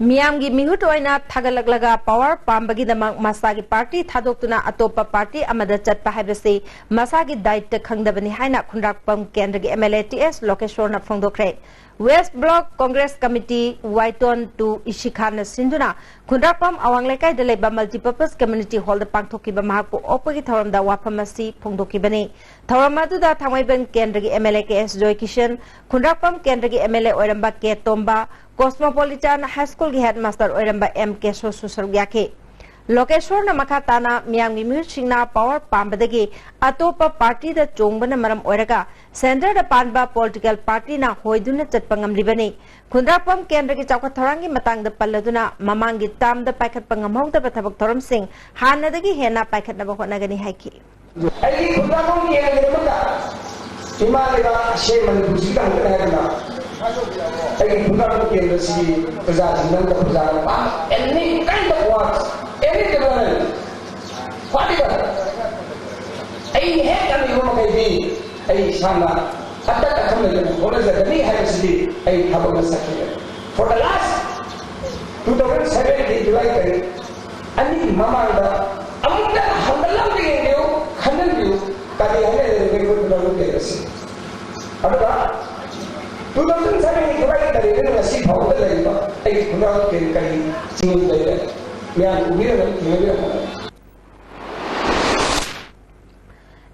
मियाम की मिहुट ओइना थागलगलगा पावर पाम्बगीदमक मसागी पार्टी थादोक्तुना अतोप्पा पार्टी अमदा चटपा हाइबसे मसागी दायित्व खंगदबनी हाइना खुंडाकपम केंद्र के एमएलए टीएस लोकेश्वरना फोंदोखरे वेस्ट ब्लॉक कांग्रेस कमिटी वाइटोन टू इशिखाना सिंधुना खुंडाकपम अवांगलेकाई दलेबा मल्टीपर्पज कम्युनिटी हॉल द पांगथोकिबा महाकु ओपगी थौरमदा वाफमसी फोंदोकिबनी थौरम अदुदा थांगैबन केंद्र के एमएलए के एस जॉय किशन खुंडाकपम केंद्र के एमएलए ओरंबा के तोंबा कॉस्मोपोलिटन हाई स्कूल की हेडमास्टर ओरंबा एम के सोसुसरुयाखे लोकेश्वर न मखा ताना मियाम की music power पांबदगी Atop party the चोंबन मरम ओरगा centre the Panba political party ना होइदुन चटपा ngamribani खुंद्रापम केंद्र की चौखट थौरांगी मतंग द पल्लदुना ममांगी ताम द पाइखत पंगमौद थबक थौरम सिंह हानदगी हेना पाइखत नब होनगनी हाइकी आई खुंद्रापम केंद्र मता हिमालय शे मणिपुर का होना आई खुंद्रापम केंद्र सी प्रजा जिंदन का प्रजा पा any kind of work any development whatever आई है कमी हो मगई आई सामना अत्ता कथम ले बोले जगनी है इसलिए आई खबर में सके for the last 2017 जुलाई करी अन्नी मामा दा अमुदा हमला दिए देओ खनन दियो ताकि हमें देखो तो के रसी अबा 2017 जुलाई करी ने नसी भाव ले बा आई खुदा के कहीं सिंह ले मैं उबीर में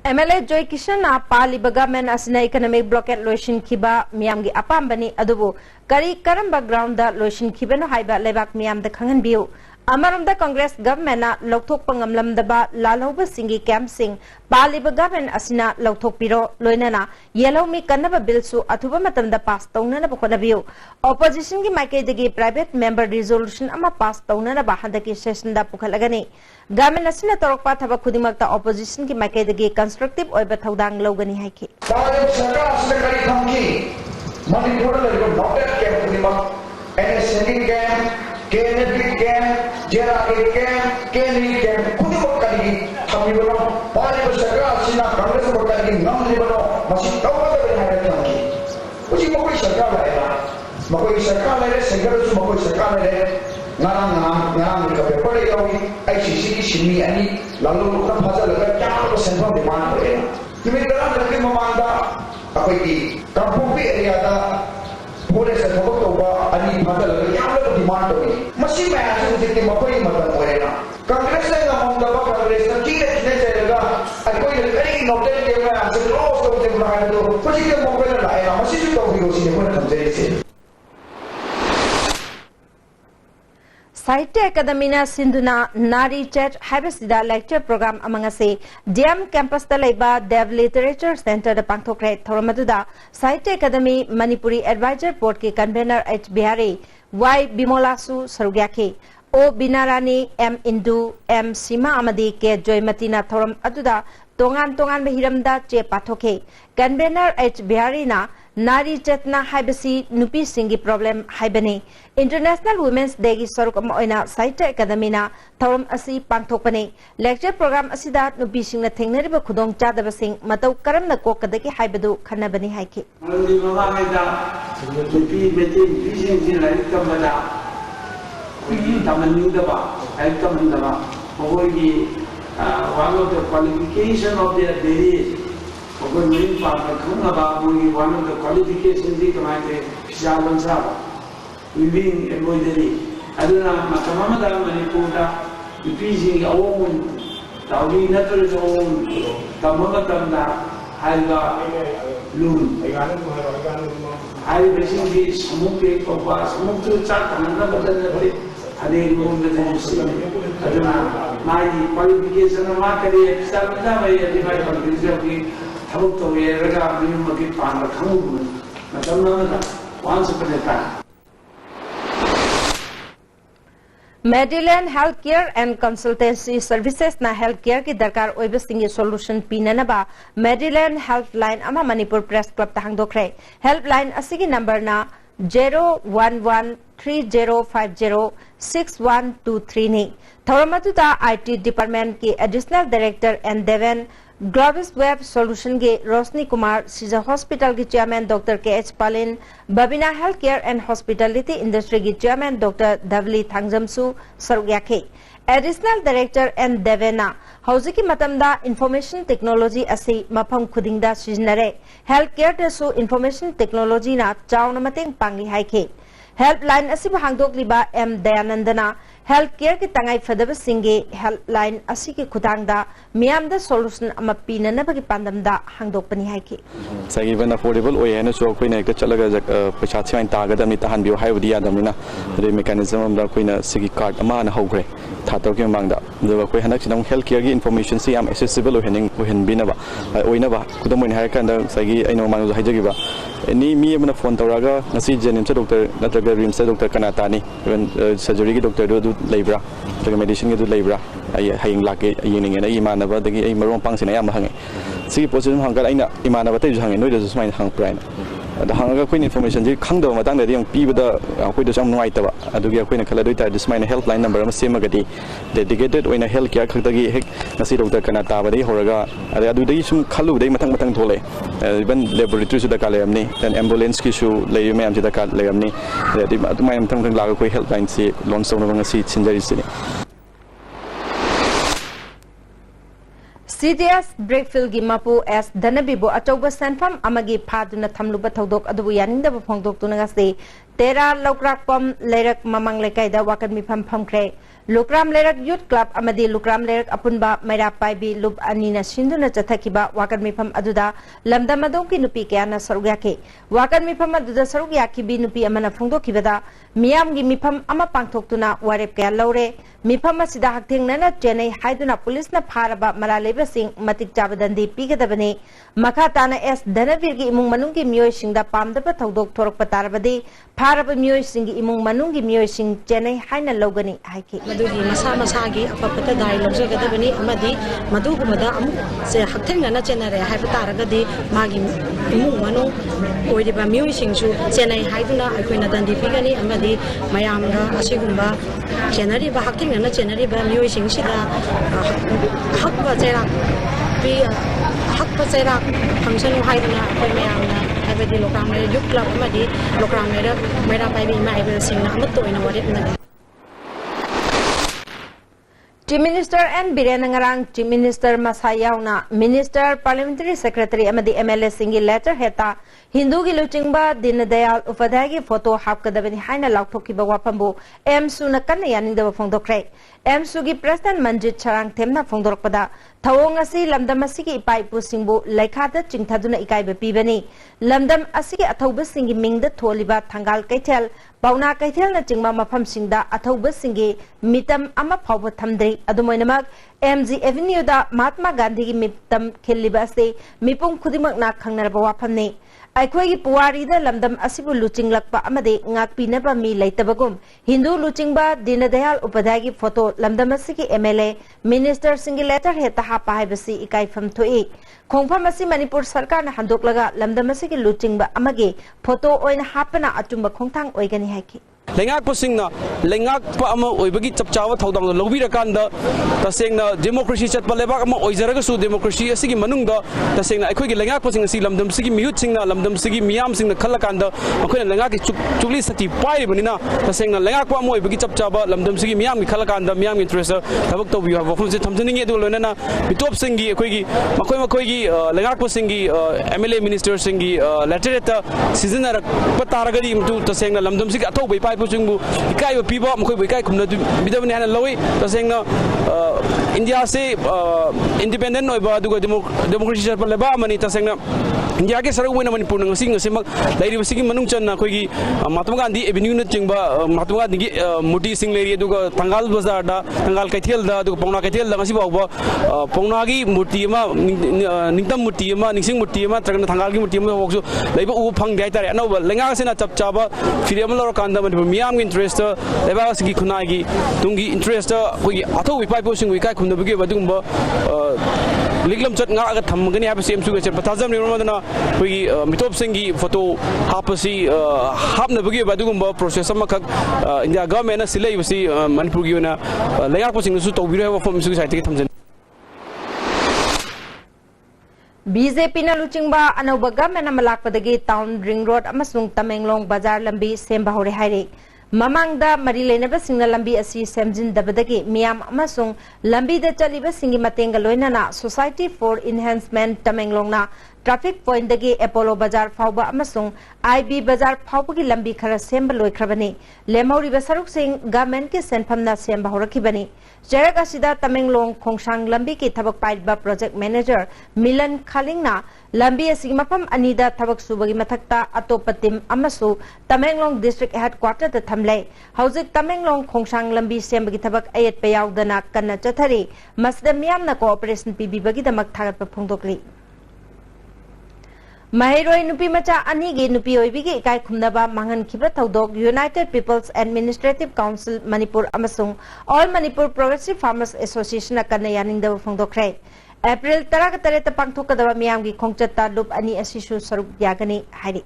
एमएलए जॉय किशन पाली गवर्नमेंट असना इकोनॉमिक ब्लॉकेट लोशन खिबा मियाम की अपाम्बनी अदुबु करी करम ग्राउंड दा लोशन खिबनो हाइबा लेबाक मियाम दा खंगन बिउ अमरमदा कांग्रेस गवर्नमेंट ना लौथोकप ngamlamdaba लालौब सिंगी कैंप सिंह पाली गवर्नमेंट असना लौथोकपिरो लोइनना येलोमी कन्नबा बिल सु अथुबा मतमदा पास तौनना बखोनबिउ ऑपोजिशन की माइकेदगी प्राइवेट मेंबर रिजोल्यूशन अमा पास तौनना बाहदकी सेशन दा पुखलगनी गवर्नमेंट असना तोरकपा थबा खुदिमकता ऑपोजिशन की माइकेदगी कंस्ट्रक्टिव ओइबा थौदांग लौगनी हाइकी सरकार असना करी थमकी मणिपुर ले नोटेड कैंप खुदिमक एने सिंगिंग कैंप केनेटिक कैंप जेरागे कैंप केनी कैंप खुदिमक करी थमिबनो पाली सरकार असना कांग्रेस सरकार नमलिबनो मसी तौबा दे हाय थमकी उसी मकोई सरकार लाएगा मकोई सरकार लाए सेंटर सु मकोई सरकार लाए ngarang ka paper yawi ICC ki simi ani lalu ka phasa laga kya central demand hoye tumi dalam lagi memanda apa ki kampung pi area da pore se thobak toba ani phasa laga kya demand hoye masi mai asu jike mapoi matan hoye na Congress ने नमंदा बा कांग्रेस ने की ने चलेगा कोई कई noted के में आसे रोज तो से बनाया तो कुछ के मोबाइल लाया मसी तो भी होसी ने कोई खंजे से साहित्य अकादमी सिंधुना नारी चैट हाइबसिदा लेक्चर प्रोग्राम अमंगसे डीएम कैंपस लेबा देव लिटरेचर सेंटर पांथोखरे थोरमदुदा साहित्य अकादमी मणिपुरी एडवाइजर बोर्ड के कन्वेनर एच बिहारी वाई बिमोलासु सरुग्याखे O Binarani M Indu M Seema अमदी के जयमतीना थोरम अदुदा तोंगान तोंगान हिरमदा चे पाथोखे कन्वेनर एच बिहारीना नारी चेतना हाइबसी नुपी सिंगी प्रॉब्लम हाइबनी इंटरनेशनल वुमेन्स डे की सरुक साहित्य अकादमी थौरम असी पांथोकपने लेक्चर प्रोग्राम असिदा नुपी सिंगना थेंगनरिबा खुदोंग चादबसिंग मतौ करमना कोकदगी हाइबदु खन्नबनी हाइके नुपी मेति बिसिंग लाइक कमदा तमनिंदबा लाइक कमंदबा ओगोगी one of the qualification of their daily ओगो मीन पाप खंगबा मोगी one of the qualification दी कमाते जालन साब weaving embroidery aduna makamamada manipurda ipisi awon tawli natru awon tamama tamda haiga lum hai besin di smuke kopa smuktu chat kananda badanate ade mumda jinsi aduna mai qualification ma kare sabda mai adivai qualification ki thawuk to yeraga minimum ki pan khangu matamna once upon a time Medillion Healthcare and Consultancy Services na healthcare ki darkar oiba singi solution pinanaba Medillion Helpline ama Manipur Press Club ta hangdokre. Helpline asigi number na 01130506123 ni. Thoramatuta IT Department ki Additional Director and Devan Gravis Web Solution के Roshni Kumar Shija hospital के chairman doctor K H. Palin Babina health care and hospitality industry के chairman doctor Dhavali थांगजमसु सरुयाखे additional director and देवेना हौजिकी मतमदा information technology असि मफम खुदिंगदा सिजनरे हेल्थ केयर दसु इंफॉर्मेशन टेक्नोलॉजी ना चाउना मतेंग पांगली हाइखे हेल्पलाइन असि हांगदोकलिबा एम दयानंदना हेल्थ केयर के तंगाई फदब सिंगे हेल्पलाइन असि के खुदांगदा मियामदा सोल्यूशन अमा पीननबगी पांदमदा हांगदोकपनि हाइखे सगीबन अफोर्डेबल ओयेन सो कोइना एक चलगा पैसा छिन तागदमनि तहानबियो हाइबदि यादमनिना रे मेकानिज्म अमदा कोइना सिगी कार्ड अमा न हौग्रे थातो के मांगदा जब कोइ हनक सिनम हेल्थ केयर की इन्फॉर्मेशन से याम एक्सेसिबल ओहेनबिनबा ओइनबा खुदमोइन हायरकांदा सगी आइनो मांगजो हाइजगिबा एनी मी अमना फोन तौरागा नसी जेनिम्स डॉक्टर नत्रगा रिम्स डॉक्टर कनातानी इवन सर्जरी की डॉक्टर दो लेब्रा नत्रगा मेडिसिन के दो लेब्रा आई हाइंग लाके येनिंगे ना इमानबा दगी आई मरों पांगसिना याम हंगे सिगी पोजिशन हंगा आइना इमानबा तैजु हंगे नोइदो सुमाइन हंग प्राइन हंगा कोई इन्फॉर्मेशन जी खंगदब मतंग दे पीबदा अखोइदो सम नुआइतबा अदुगी अखोइना खलादोइ तार दिसमाइन हेल्पलाइन नंबर अमा सेमगदी डेडिकेटेड ओइना हेल्थ केयर खक्तगी हेक नसी डॉक्टर कना ताबदे होरगा अदे अदुदगी सुम खलुदे मतंग मतंग थोले इवन लैबोरेटरी सु दका लेमनी देन एम्बुलेंस की सु लेय मैम जी दका लेमनी अदे अदुमाइ मतंग मतंग लागा कोई हेल्पलाइन से launch तौनबा ngasi छिनजरी cine CDS Breakfield gi mapu as Danabibo Atoba Sanfam Amagi Paduna Tamluba Todok Adu Yaninda Pongdok Tunagasi Tera Lokrak Pom Lerak Mamang Lekaida Wakan Mi Pam Pamkre Lukram Lerak Youth Club Amadi Lukram Lerak Apunba Maira Paibi Lub Anina Shinduna Chatakiba Wakan Mi Pam Aduda Lamda Madonki Nupi Kiana Sarugaki Wakan Mi Pam Aduda Sarugaki Bi Nupi Amana Pongdok Kibada Miam gi Mi Pam Ama Pangtok Tuna Warep Kaya Laure Mi Pam Asida Hakting Nana Jenny Haiduna Police na Paraba Malaleba Sing Matik Jabadandi Pigadabani Makatana S Danavir Imung Manungi Mio Singda Pamdaba Todok Torok Patarabadi Paraba Mio Sing Imung Manungi Mio Sing Jenny Haina Logani Haiki Madugi Masa Masagi Apapata Dialogue Gadabani Amadi Madugumada say Hakting Nana Jenere Hapataragadi Magi Imung Manu Oidiba Mio Sing Su Jenny Haiduna Aquina Dandi Pigani Amadi Mayamga Asigumba Jenary Bahakting Nana Jenary Ba Mio Sing Sida Hakba Jera Be Hakba Jera Function Haiduna Mayamna Abadi Lokam Youth Club Amadi Lokam Mera Baby Mai Sing Namato in a what it Chief Minister and Birenangarang Chief Minister Masayauna Minister Parliamentary Secretary Amadi MLA Singi letter heta Hindu gi luchingba Dinadayal Upadhyay gi photo hapkadabani haina lauthokiba wapambu M.Su na kanna yaningdaba phongdokre M.Su gi President Manjit Charang Themna phongdorkpada Thawong asi lamdam asigi ipai pusingbu laikhada chingthaduna ikaiba pibani lamdam asigi athauba singi mingda tholiba thangal kaithel Bauna kaithel na chingma mafam singda athauba singi mitam ama phawba thamdri adumoinamak MG Avenue da Mahatma Gandhi gi mitam khilliba ase mipum khudimak na khangnarba waphamni Aikoi Puari the Lamdam Asibu Luching Lakpa Amade Ngakpi Neba Mi Laitabagum Hindu Luchingba Dinadayal Upadagi photo Lamdamasiki MLA Minister Singi letter Heta Hapa Hibasi Ikai from Tui Kongpamasi Manipur Sarkar na Handoklaga Lamdamasiki Luchingba Amage photo oin hapana Atumba Kongtang Oigani Haki Lengak Pusingna, Lengak Pama, Oibagi Chapchawa, Todang, Lovira Kanda, the saying democracy set Palebama, Oizarasu, democracy, Sigi Manunda, the saying I quick Lengak Pusing, Lamdam Sigi Muting, Lamdam Sigi Miam Sing the Kalakanda, Okun Lengak Tulisati Pai Manina, the saying Lengak Pamo, Oibagi Chapchaba, Lamdam Sigi Miam, Kalakanda, Miam Interesa, Tabakto, you have often said something to Lena, Bitop Singi, Quigi, Makoima Lengak Pusingi, MLA Minister Singi, Latereta, Season Pataragadi to the saying Lamdam Sigi Atobi Pai Puchungu, Ikai people, Mokai Bidamani and Lowy, the saying India say independent or democracy Palabamani, the saying India gets a winner when putting a single simple lady was singing Manuchan, Kogi, Matamagandi, Avenue Chimba, Matamagandi, Muti Sing Lady, Duga, Tangal Bazada, Tangal Katilda, Pona Katil, Masiba, Ponagi, Mutima, Nintam Mutima, Nixing Mutima, Tangali Mutima, also labor Upang data, no, Langas in a Chapchaba, Firiamala Kanda, मियाम interest लेबास की खुनाई की Tungi interest कोई अथो विपाई possessing विकाय खुनबगे बदुंबा लिगलम चट nga aga thamgani ha pasi emsu ge patajam ni rodana koi mitop singi photo hapasi hapna bagi badugumba process am khak india government na silai basi manipur gi na layak posing su tawbire wa form su site ge thamjan BJP na luchingba anauba government na malakpadagi town ring road amasung Tamenglong bazar lambi semba hore haire mamangda mari lenaba singna lambi asi semjin dabadagi miyam amasung lambi da chaliba singi matenga loinana Society for Enhancement Tamenglong na traffic point dagi Apollo bazar fauba amasung IB bazar faubagi lambi khara semba loikrabani lemori basaruk sing government ke senphamna semba horakibani Jarak asida Tamenglong Khongsang lambi ki thabak paidba project manager Milan Khalingna lambi asigi mafam anida thabak subagi mathakta atopa team amasu Tamenglong district headquarter da thamlai hauzik Tamenglong Khongsang lambi sembagi thabak ayat payawdana kanna chathari masda miyamna cooperation PB bagi damak thagat pa phongdokli Mahiroi nupi macha ani ge nupi oibi ge ikai khumnaba mangan khibra thaudok United People's Administrative Council Manipur amasung All Manipur Progressive Farmers Association akanna yaning da phongdokre April 13 ta pangthokadaba miyam gi khongchatta lup ani asisu saruk yagani hairi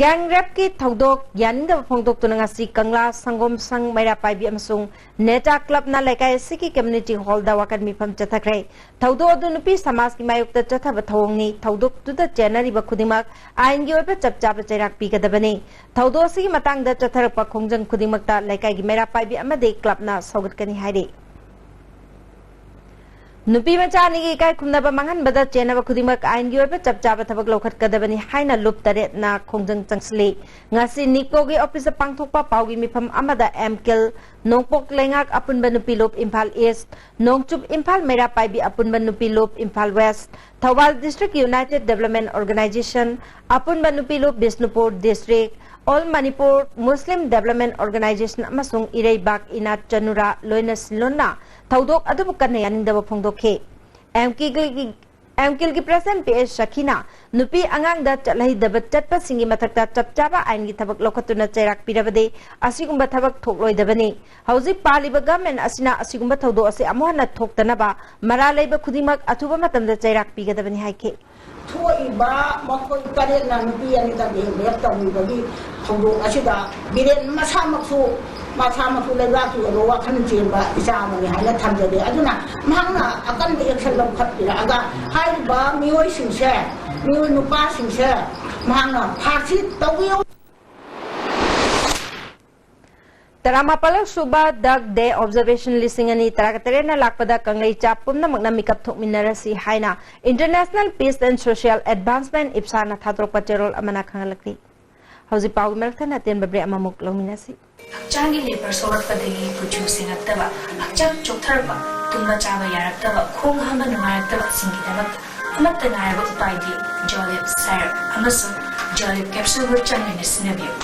Gang rap ki thaudok yaning da phongdok tunanga si Kangla Sangom Sang Maira Paibi amasung Neta Club na laikai siki community hall da wakan mifam chathakre thaudo adu nupi samas ki mayukta chathaba thawngni thaudok tuda January ba khudimak ain gi oba chapchaba chairak pi gadabani thaudo sigi matang da chatharak pa khongjang khudimak ta laikai gi Maira Paibi amade club na saugat kani haire Nupi macani gi kai khumnaba mangan bada chenaba khudimak ain gi oba chapchaba thabak lokhat kadabani haina lup tare na khongjang changsli ngasi nikpo gi office pangthokpa paugi mifam amada MKL Nongpok lengak apunba nupi lop Imphal East Nongchup Imphal Maira Paibi apunba nupi lop Imphal West Thawal District United Development Organization apunba nupi lop Bisnupur District All Manipur Muslim Development Organization amasung Ireibak Inat Chanura Loina Silona thaudok adu kanna yaningdaba phongdokhe MKL ki president PS Shakina nupi angang da chalai daba chatpa singi mathakta chapchaba ain gi thabak lokhatuna chairak pirabade asigumba thabak thokloi dabani hauji paliba government asina asigumba thaudo ase amohana thoktanaba mara leiba khudimak athuba matamda chairak pigadabani haike Thoiba makoi kare na nupi ani da be lep tawi bagi thaudo asida biren masamaksu leba tu ro wa khan jemba isama ni hala thamjade aduna mahna akan be action lam khatira aga haiba mioi singse mioi nupa singse mahna phaksi tawiyo Taramapala Suba Dag Day Observation Listing ani Tarakatare na lakpada kanglay chapum na magna mikap thokminarasi haina International Peace and Social Advancement IPSA na thatrok pacherol amana khangalakri Hauji Pau Melthan aten babre amamuk lominasi Changi labor sort padagi producing attaba akchak choktarba tumba chaba yaraktaba khong hama nungayaktaba singidamak amatta nayaba upaidi Jolip Sire amasu Jolip capsule wo changi nisinabiyo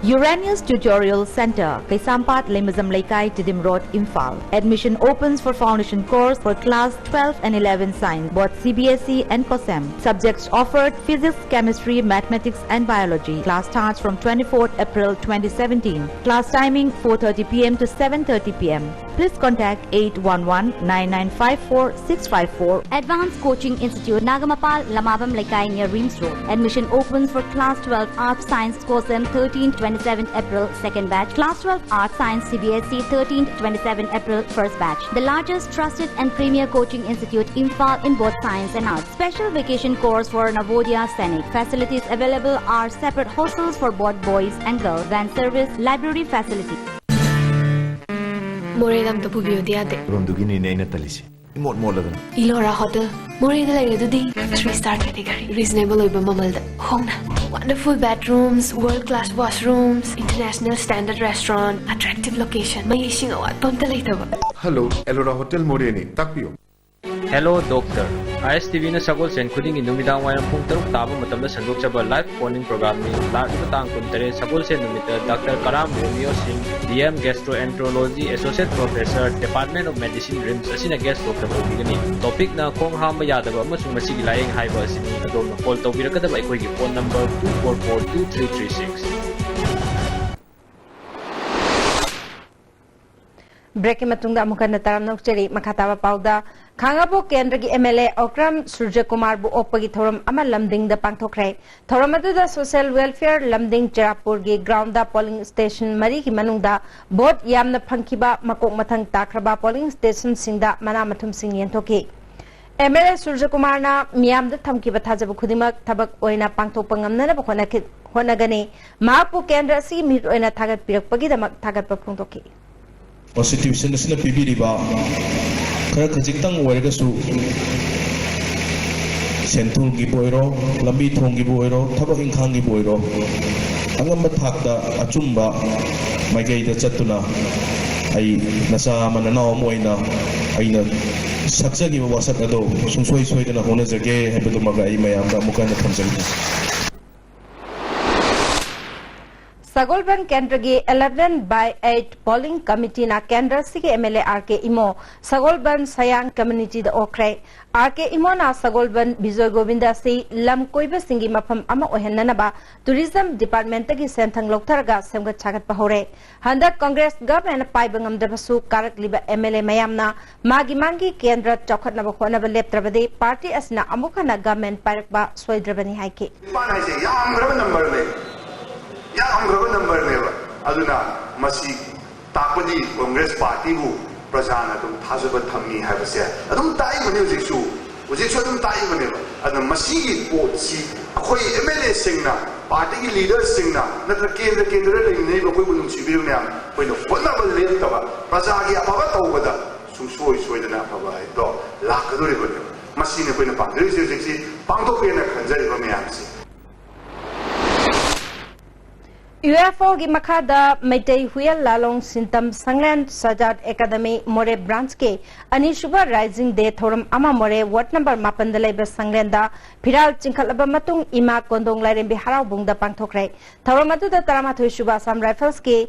Uranius Tutorial Center, Kaisampat, Lemazam Laikai, Tidim Road, Imphal. Admission opens for foundation course for class 12 and 11 science, both CBSE and COSEM. Subjects offered physics, chemistry, mathematics and biology. Class starts from 24th April 2017. Class timing 4:30 p.m. to 7:30 p.m. Please contact 811-9954-654. Advanced Coaching Institute, Nagamapal, Lamabam Laikai near Reams Road. Admission opens for Class 12 Arts Science COSEM 13-27 April 2nd batch. Class 12 Arts Science CBSE 13-27 April 1st batch. The largest trusted and premier coaching institute Imphal in both science and arts. Special vacation course for Navodaya Scenic. Facilities available are separate hostels for both boys and girls. Van service, library facility. Moredam to pubiyo diade. Romdugini ne na talisi. Imot molagana. Ilora Hotel. Moreda lagedudi 3-star category. Reasonable oiba mamalda. Hongna. Wonderful bedrooms, world-class washrooms, international standard restaurant, attractive location. May ising awat pamta laitaba. Hello, Elora Hotel Moreni. Takpiyo. Hello, doctor. ISTV na Sagol Sen Kuding Inumidang Wayang Pung Taruk Taba Matam na Sandok Chaba live phoning program ni Lagi Batang Kuntere Sagol Sen Numita Dr. Karam Romeo Singh DM Gastroenterology Associate Professor Department of Medicine RIMS asina guest Dr. Bogini topic na kong hamba yadaba amasung masigi layang haiba asini adom na call tawbirakadaba ikoy phone number 2442336 Breaking matungda amukan na taram nukcheri makataba pauda Kangabo Kendra ki MLA Okram Surya Kumar bu opagi thoram ama lamding da pangthokre thoram adu da social welfare lamding Cherapur gi ground da polling station mari ki manungda vote yamna phangkiba makok mathang takraba polling station singda mana mathum sing yenthoki MLA Surya Kumar na miyam da thamkiba thajabu khudimak thabak oina pangthokpa ngamna na honagani mapu Kendra si mit oina thagat pirakpagi da thagat pa phungthoki Constitution asina pibiriba khara khajitang oiragasu senthul gi boiro lambi thong gi boiro thabak ingkhang gi boiro angamba thakta achumba maigai da chatuna ai nasa manana moina aina sakjagi wasat ado sungsoi soidana hona jage hebadu maga ai mayam da mukana thamjagi Sagolban Kendra gi 11/8 polling committee na Kendra sige MLA RK Imo Sagolban Sayang community da okre RK Imo na Sagolban Bijoy Govinda si lam koiba singi mafam ama ohenna ba tourism department gi senthang loktarga semga chagat pahore handa Congress government paibangam dabasu karak liba MLA mayamna magi Kendra chokhat na khona ba leptrabade party asna amukana government parakba soidrabani haike number never. Aduna masi takodi Congress Party bu prajana tum thajabat thammi habase adum tai bani ujiksu adum tai bani adum masi gi potsi akhoi MLA singna party gi leader singna natra kendra le nei ba koi bunum sibiru ne am koi no fona ba le ta ba praja gi ababa tawbada soi dana ababa to lakadori bani masi ne koi na pa ujiksi pangdo pe na khanjari ba me amsi UFO gi makada Meitei Huyal Lalong Sintam Sanglan Sajad Academy More branch ke Anishuba Rising Day Thoram Ama More Ward number Mapandalai ba Sanglen da Phiral Chingkhalaba matung Ima Kondong Lairem bi Harau Bungda pangthokre Thoram adu da Taramathui Shuba Assam Rifles ke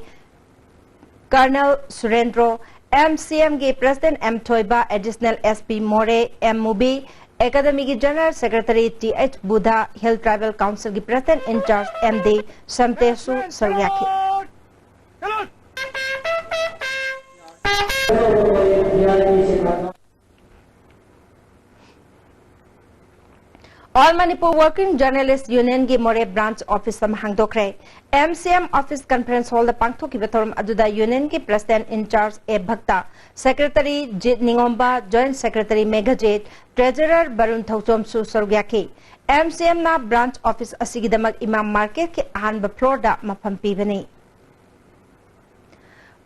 Colonel Surendro MCM ge President M Thoiba Additional SP More M Mubi Academy ki General Secretary TH Buddha Hill Tribal Council ki President in charge MD Samtesu Saryaki. All Manipur Working Journalist Union ki More branch office sam hangdokre MCM office conference hall da pangtho ki batorum aduda union ki president in charge A Bhakta secretary Jit Ningomba joint secretary Megajit treasurer Barun Thauchom su Sargyaki MCM na branch office asigidamak Imam Market ki ahanba floor da mafam pibani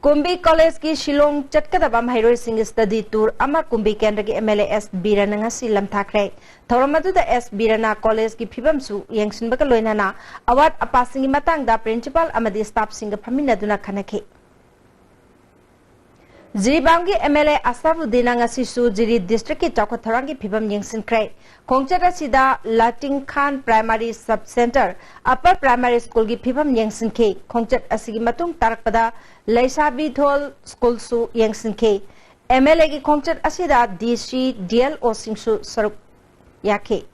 Kumbi College ki Shillong Chatkadaba Mahiroi Singh study tour ama Kumbi Kendra ki MLA S Birana ngasi lamthakre thoramadu da S Birana College ki phibam su yengsin baka loinana award apasing matang da principal amadi staff sing phaminaduna khanake Ziribamgi MLA Asafuddin ngasi su Jiri district ki Chakotharangi phibam yengsin krai Khongchara sida Lating Khan Primary Sub Center Upper Primary School ki phibam yengsin ke Khongchat asigi matung tarakpada Laisabi Thol School su yengsin ke MLA ki Khongchat asida DC DLO singsu saruk yake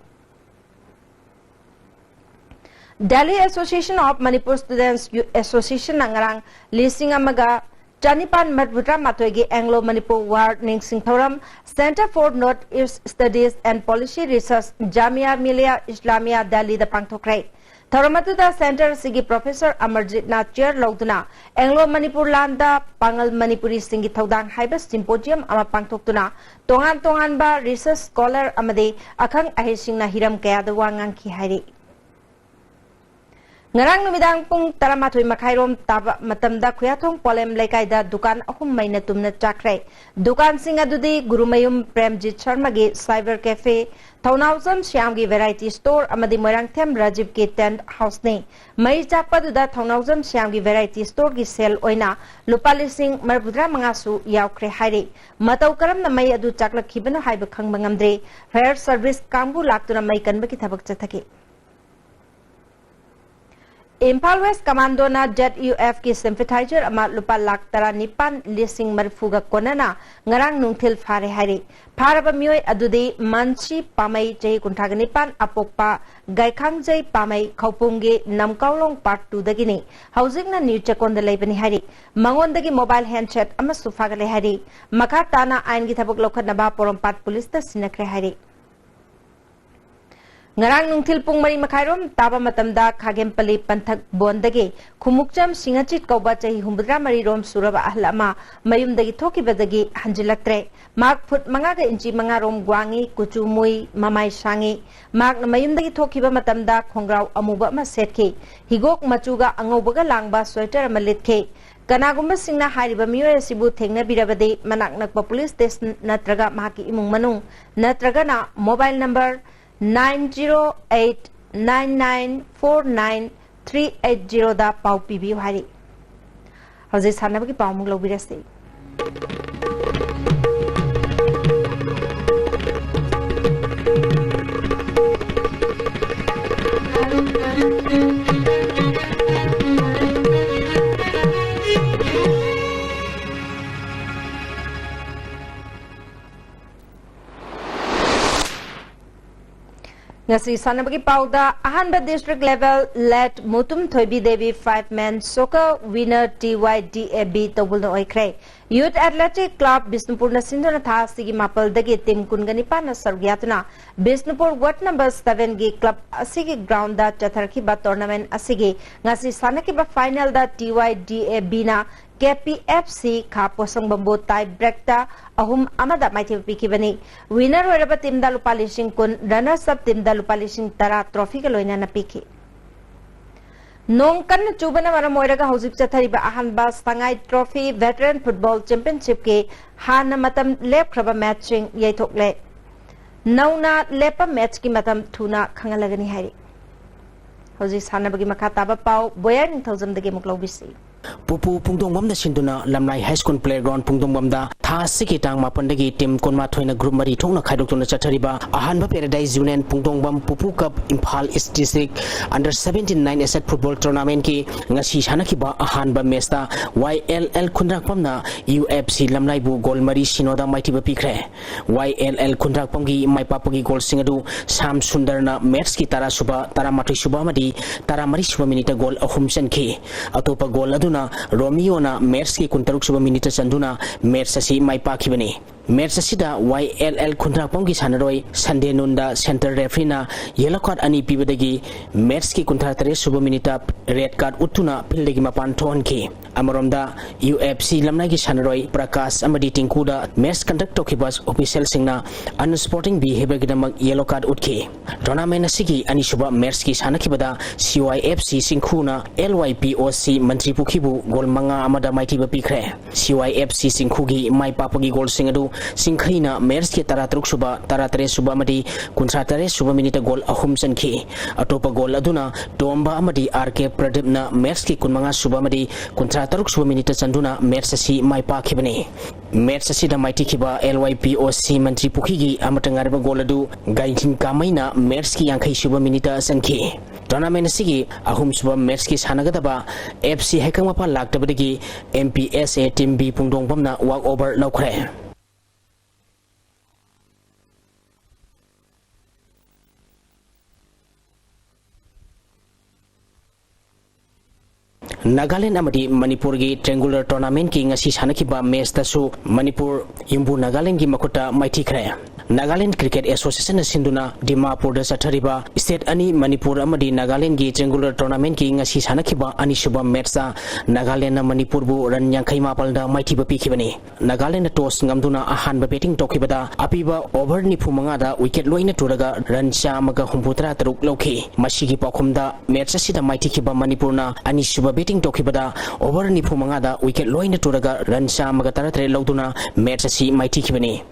Delhi Association of Manipur Students Association nangarang lising amaga Chanipan Madbutra Matoigi Anglo Manipur Ward Ningsing Thoram Center for North East Studies and Policy Research Jamia Millia Islamia Delhi the Pangthokrai Thoramatu da Center Sigi Professor Amarjit na Chair Logduna Anglo Manipur Landa Pangal Manipuri Singi Thodang Hybrid Symposium ama Pangthoktuna Tongan ba Research Scholar amade Akhang Ahising na Hiram Kayada Wangang ki hairi Ngarang numidang pung taramathoy makhairom taba matamda khuyathong polem laikai da dukan ahum maina tumna chakrai dukan sing adudi Gurumayum Premjit Sharma gi Cyber Cafe Thonawsam Shyam ki variety store amadi Moirangthem Rajiv ki tent house ne mai chakpa duda Thonawsam Shyam ki variety store ki sale oina lupa lising marbudra mangasu yaukre haire matau karam na mai adu chakla khibano haiba khangba ngamdre fire service kambu laktuna mai kanba ki thabak chathake Impal West Commando na ZUF ki sympathizer ama lupa lakh tara nipan lising marfuga konana ngarang nungthil phare haire pharaba mioi adude manchi pamai jai kunthag nipan apokpa gaikhang jai pamai khaupumge namkaulong part 2 dagini housing na new chakon da leibani haire mangon dagi mobile handset ama sufagale haire makha tana ain gi thabak lokhat na ba porompat police ta sinakre haire Ngarang nungthil pung mari makhairom taba matamda khagempali panthak bondage khumukcham singachit kauba chahi humbudra mari rom suraba ahlama mayumdagi thokibadagi hanjilaktre mak phut manga ga inchi manga rom gwangi kuchumui mamai sangi mak mayumdagi thokiba matamda khongrau amuba ma setke higok machuga angobaga langba sweater malitke Kanagumba singna hariba miyoy sibu thengna birabade manak nakpa police station natraga mahaki imung manung natraga na mobile number 9089949380 da pau pibi hari hauze sanabagi pau mung lobirase Ngasi sanabagi pauda ahanba district level let mutum thoibi devi 5-man soccer winner TYDAB tobulna oikre youth athletic club Bisnupur na sindona tha sigi mapal dagi team kungani pana sargyatna Bisnupur ward number 7 gi club asigi ground da chatharki ba tournament asigi ngasi sanaki ba final da TYDAB na KPFC ka posang bambu tie break ta ahum amada mai thipi kibani winner hoiraba team da lupa lising kun runners up team da lupa lising tara trophy ka loina na piki nong kan chubana mara moiraga hauzik chathari ba ahan ba sangai trophy veteran football championship ke hana matam lep khaba matching yai thokle nauna lepa match ki matam thuna khangalagani hari hauzik sanabagi makha taba pau boyar 1000 dage muklobisi Pupu Pungdongbam da Sinduna Lamnai High School Playground Pungdongbam da Tha Siki Tang Mapandagi Team Konma Thoina Group Mari Thongna Khaidokna Chathariba Ahanba Paradise Union Pungdongbam Pupu Cup Imphal East District Under 17 9 Asset Football Tournament ki ngasi sanakiba Ahanba match ta YLL Khundrakpam na UFC Lamnai bu goal mari sinoda maitiba pikre YLL Khundrakpam gi maipapagi goal singadu Sam Sundar na match ki tara suba tara matri suba madi tara mari suba minute goal ahum sanki atopa goal aduna Romeo na match ki kuntaruk suba minute sanduna match asi maipakibani match asida YLL Khundrakpam gi sanaroi Sunday nunda center referee na yellow card ani pibadagi match ki kuntratare suba minute red card utuna pildagi mapan thon ki amaromda UFC lamna gi sanaroi Prakash amadi Tinkuda match conduct tokibas official singna unsporting behavior gidamak yellow card utki tournament asigi ani suba match ki sanakibada CYFC Singkhuna LYPOC Mantri Pukhibu gol manga amada maiti bapikre CYFC Singkhugi mai papagi gol singadu Singkhaina match ki taratruk suba taratare suba amadi kuntratare suba minute gol ahum sanki atopa gol aduna Domba amadi RK Pradipna match ki kunmanga suba amadi kuntrataruk suba minute sanduna match asi mai pakhibani match asi da maiti kiba LYPOC Mantri Pukhigi amatangarba gol adu gaintin kamaina match ki yankhai suba minute sanki tournament asigi ahum suba match ki sanagadaba FC Hekangmapa laktabadagi MPSA team B Pungdongbamna walk over laukre Nagaland amadi Manipur gi triangular tournament ki ngasi sanakiba match tasu Manipur yumbu Nagaland gi makuta maitikre Nagaland Cricket Association sinduna Dimapur da sathariba state ani Manipur amadi Nagaland gi triangular tournament ki ngasi sanakiba ani suba match sa Nagaland na Manipur bu ran yankai mapal da maitiba pikibani Nagaland toss ngamduna ahan ba batting tokibada apiba over ni phumanga da wicket loina turaga ran chamaga humputra taruk lokhi masigi pakhumda match asida maitikiba Manipur na ani suba batting tokibada over ni phumanga da wicket loina turaga ran chamaga taratre loduna match asi maitikibani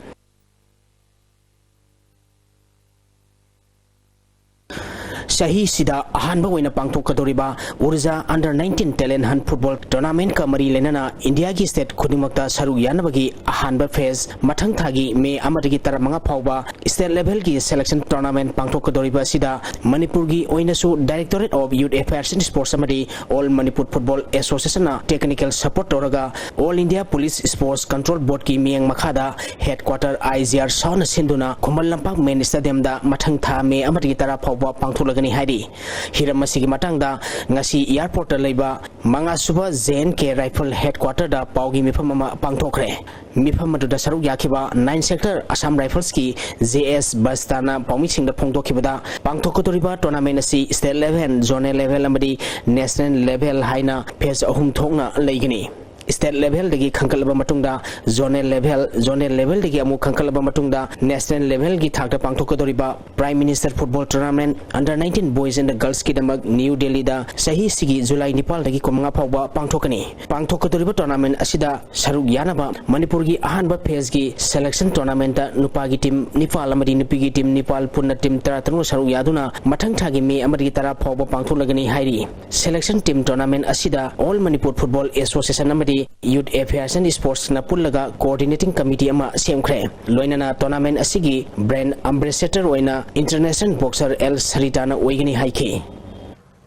Sahi Sida Ahanba Wina Pangto Kadoriba, Urza Under 19 Talent Hunt Football Tournament Kamari Lenana, India Gi State Kudimakta Saru Yanabagi, Ahanba Phase, Matang Thagi, Me Amadigi Taramanga Pauba, State Level Gi Selection Tournament Pangto Kadoriba Sida, Manipurgi Oinasu, Directorate of Youth Affairs and Sports Samadi, All Manipur Football Association, Technical Support Toraga, All India Police Sports Control Board Ki Miang Makada, Headquarter IZR Sound Sinduna, Kumalampak Main Stadium da, Matang Tha Me Amadigi Tara Pauba Pangtulagani Hadi, Hiramasigi Matanga, Ngasi Airport Leba, Mangasuba Zen K Rifle Headquarter da, Paugi Mipama Pangtokre, Mipamadu da Saru Yakiba, 9 Sector, Assam Rifles Ki, ZS Bastana, Pomishing the Pongtokibada, Pangtokotoriba, Tournament State Level, Zone Level Amadi, National Level Haina, Pes Ahum Tonga Legani. State level degi Kankalaba Matunda, Zone level degi Amu Kankalaba Matunda, National level gi Thakta Pangtokodoriba, Prime Minister Football Tournament, Under 19 Boys and the Girls Kidamag, New Delhi da, Sahi Sigi, July Nepal degi Komanga Pauba, Pangtokani, Pangtokodoriba Tournament Asida, Saruk Yanaba, Manipurgi Ahanba Pesgi, Selection Tournament, Nupagi Team, Nepal Amadi Nupigi Team, Nepal Puna Team Taratanu Saru Yaduna, Matang Tagi me Amaditara Pauba Pangtolagani Hairi, Selection Team Tournament Asida, All Manipur Football Association Amadi, Youth Affairs and Sports na Pulaga Coordinating Committee ama Siamkre. Loinana Tournament Asigi, Brand Ambassador Oina, International Boxer El Saritana Oigani Haiki.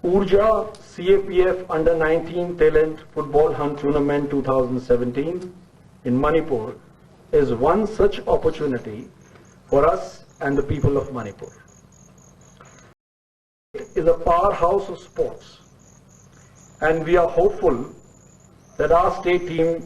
Urja CAPF Under 19 Talent Football Hunt Tournament 2017 in Manipur is one such opportunity for us and the people of Manipur. It is a powerhouse of sports, and we are hopeful that our state team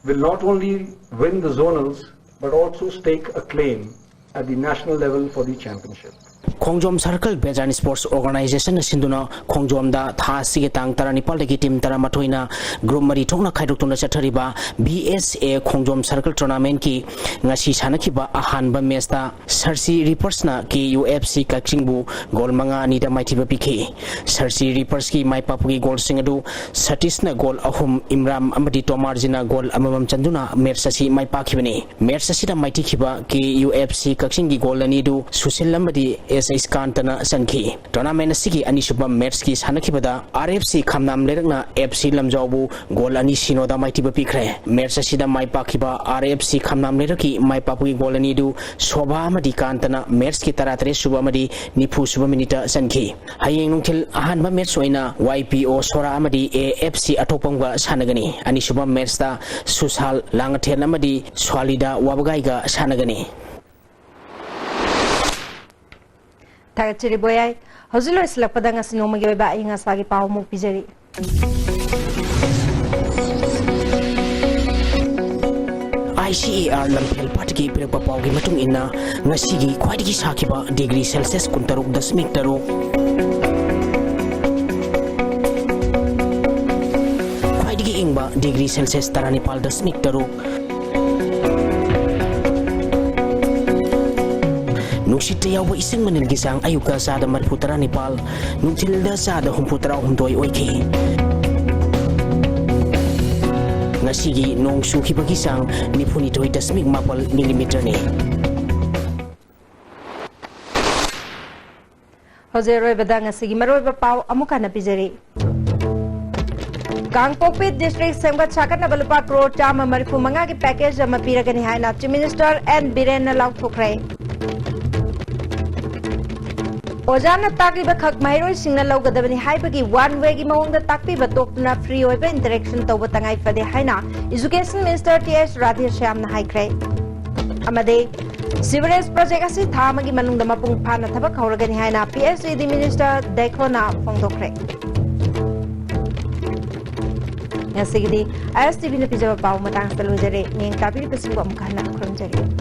will not only win the zonals but also stake a claim at the national level for the championship. Kongjom Circle Bejan Sports Organization Sinduna Kongjom da Tha Sigetang Taranipal degi team Taramatoina Group Mari Tongna Khaidokuna Chathariba BSA Kongjom Circle Tournament ki ngasi sanakiba ahanba mesta Sarsi Reapers na ki UFC Kakchingbu gol manga anida maithiba pikhi Sarsi Reapers ki maipapugi gol singadu Satis na gol ahum Imram amadi Tomarjina gol amamam chanduna Mersasi maipakibani Mersasi da maitikhiba ki UFC Kakchingi gol anidu Susil amadi Iskantana Sanki. Tournament Sigi Anishuba Merski Sanakibada, RFC Kamnam Lerna, FC Lamjobu, Golani Sinoda Maitiba Pikre, Mersasida Maipakiba, RFC Kamnam Leraki, Maipapui Golanidu, Soba Madikantana, Merski Taratre Subamadi, Nipu Subaminita Sanki. Haying till Ahanba Mersoina, YPO Sora Amadi, AFC Atopanga Sanagani, Anishuba Mersta, Susal Langatenamadi, Swalida Wabagaiga Sanagani. Tagachiri boyai hozilo islak padang asino magi ba inga sagi paw mo pijari ICAR Lampel Patiki Prepa Paugi Matung Inna Nasigi Quadigi Sakiba degree Celsius Kuntaruk Dasmik Taru Quadigi Ingba degree Celsius Taranipal Dasmik Taru Nuksite yawa ising manilgisang ayuka sada marputara Nepal nuktilda sada humputara humdoy oiki Ngasigi nong suki pagisang nipunitoy dasmig mapal milimeter ni Jose Roy Badang asigi maroy bapaw amuka na pijari Gangpokpit District Semgat Chakat na balupa crore chama marifu manga ki package ama piragani haina Chief Minister and Biren na law thokre Ojana Taki Bakak Mairo Singa Logadabani Hypagi one way among the Taki Batokna free over interaction to Watangai for the Haina, Education Minister T.S. Radhir Sham Haikre Amade Sewerage Project Asi Tamagi Manung the Mapung Pana Tabak Horagani Haina, PSD Minister Dekona Fongtokre Yasigidi, as TV Pizza Pau Matang Salujere, Ning Kabi Pisuam Kana Krumjari.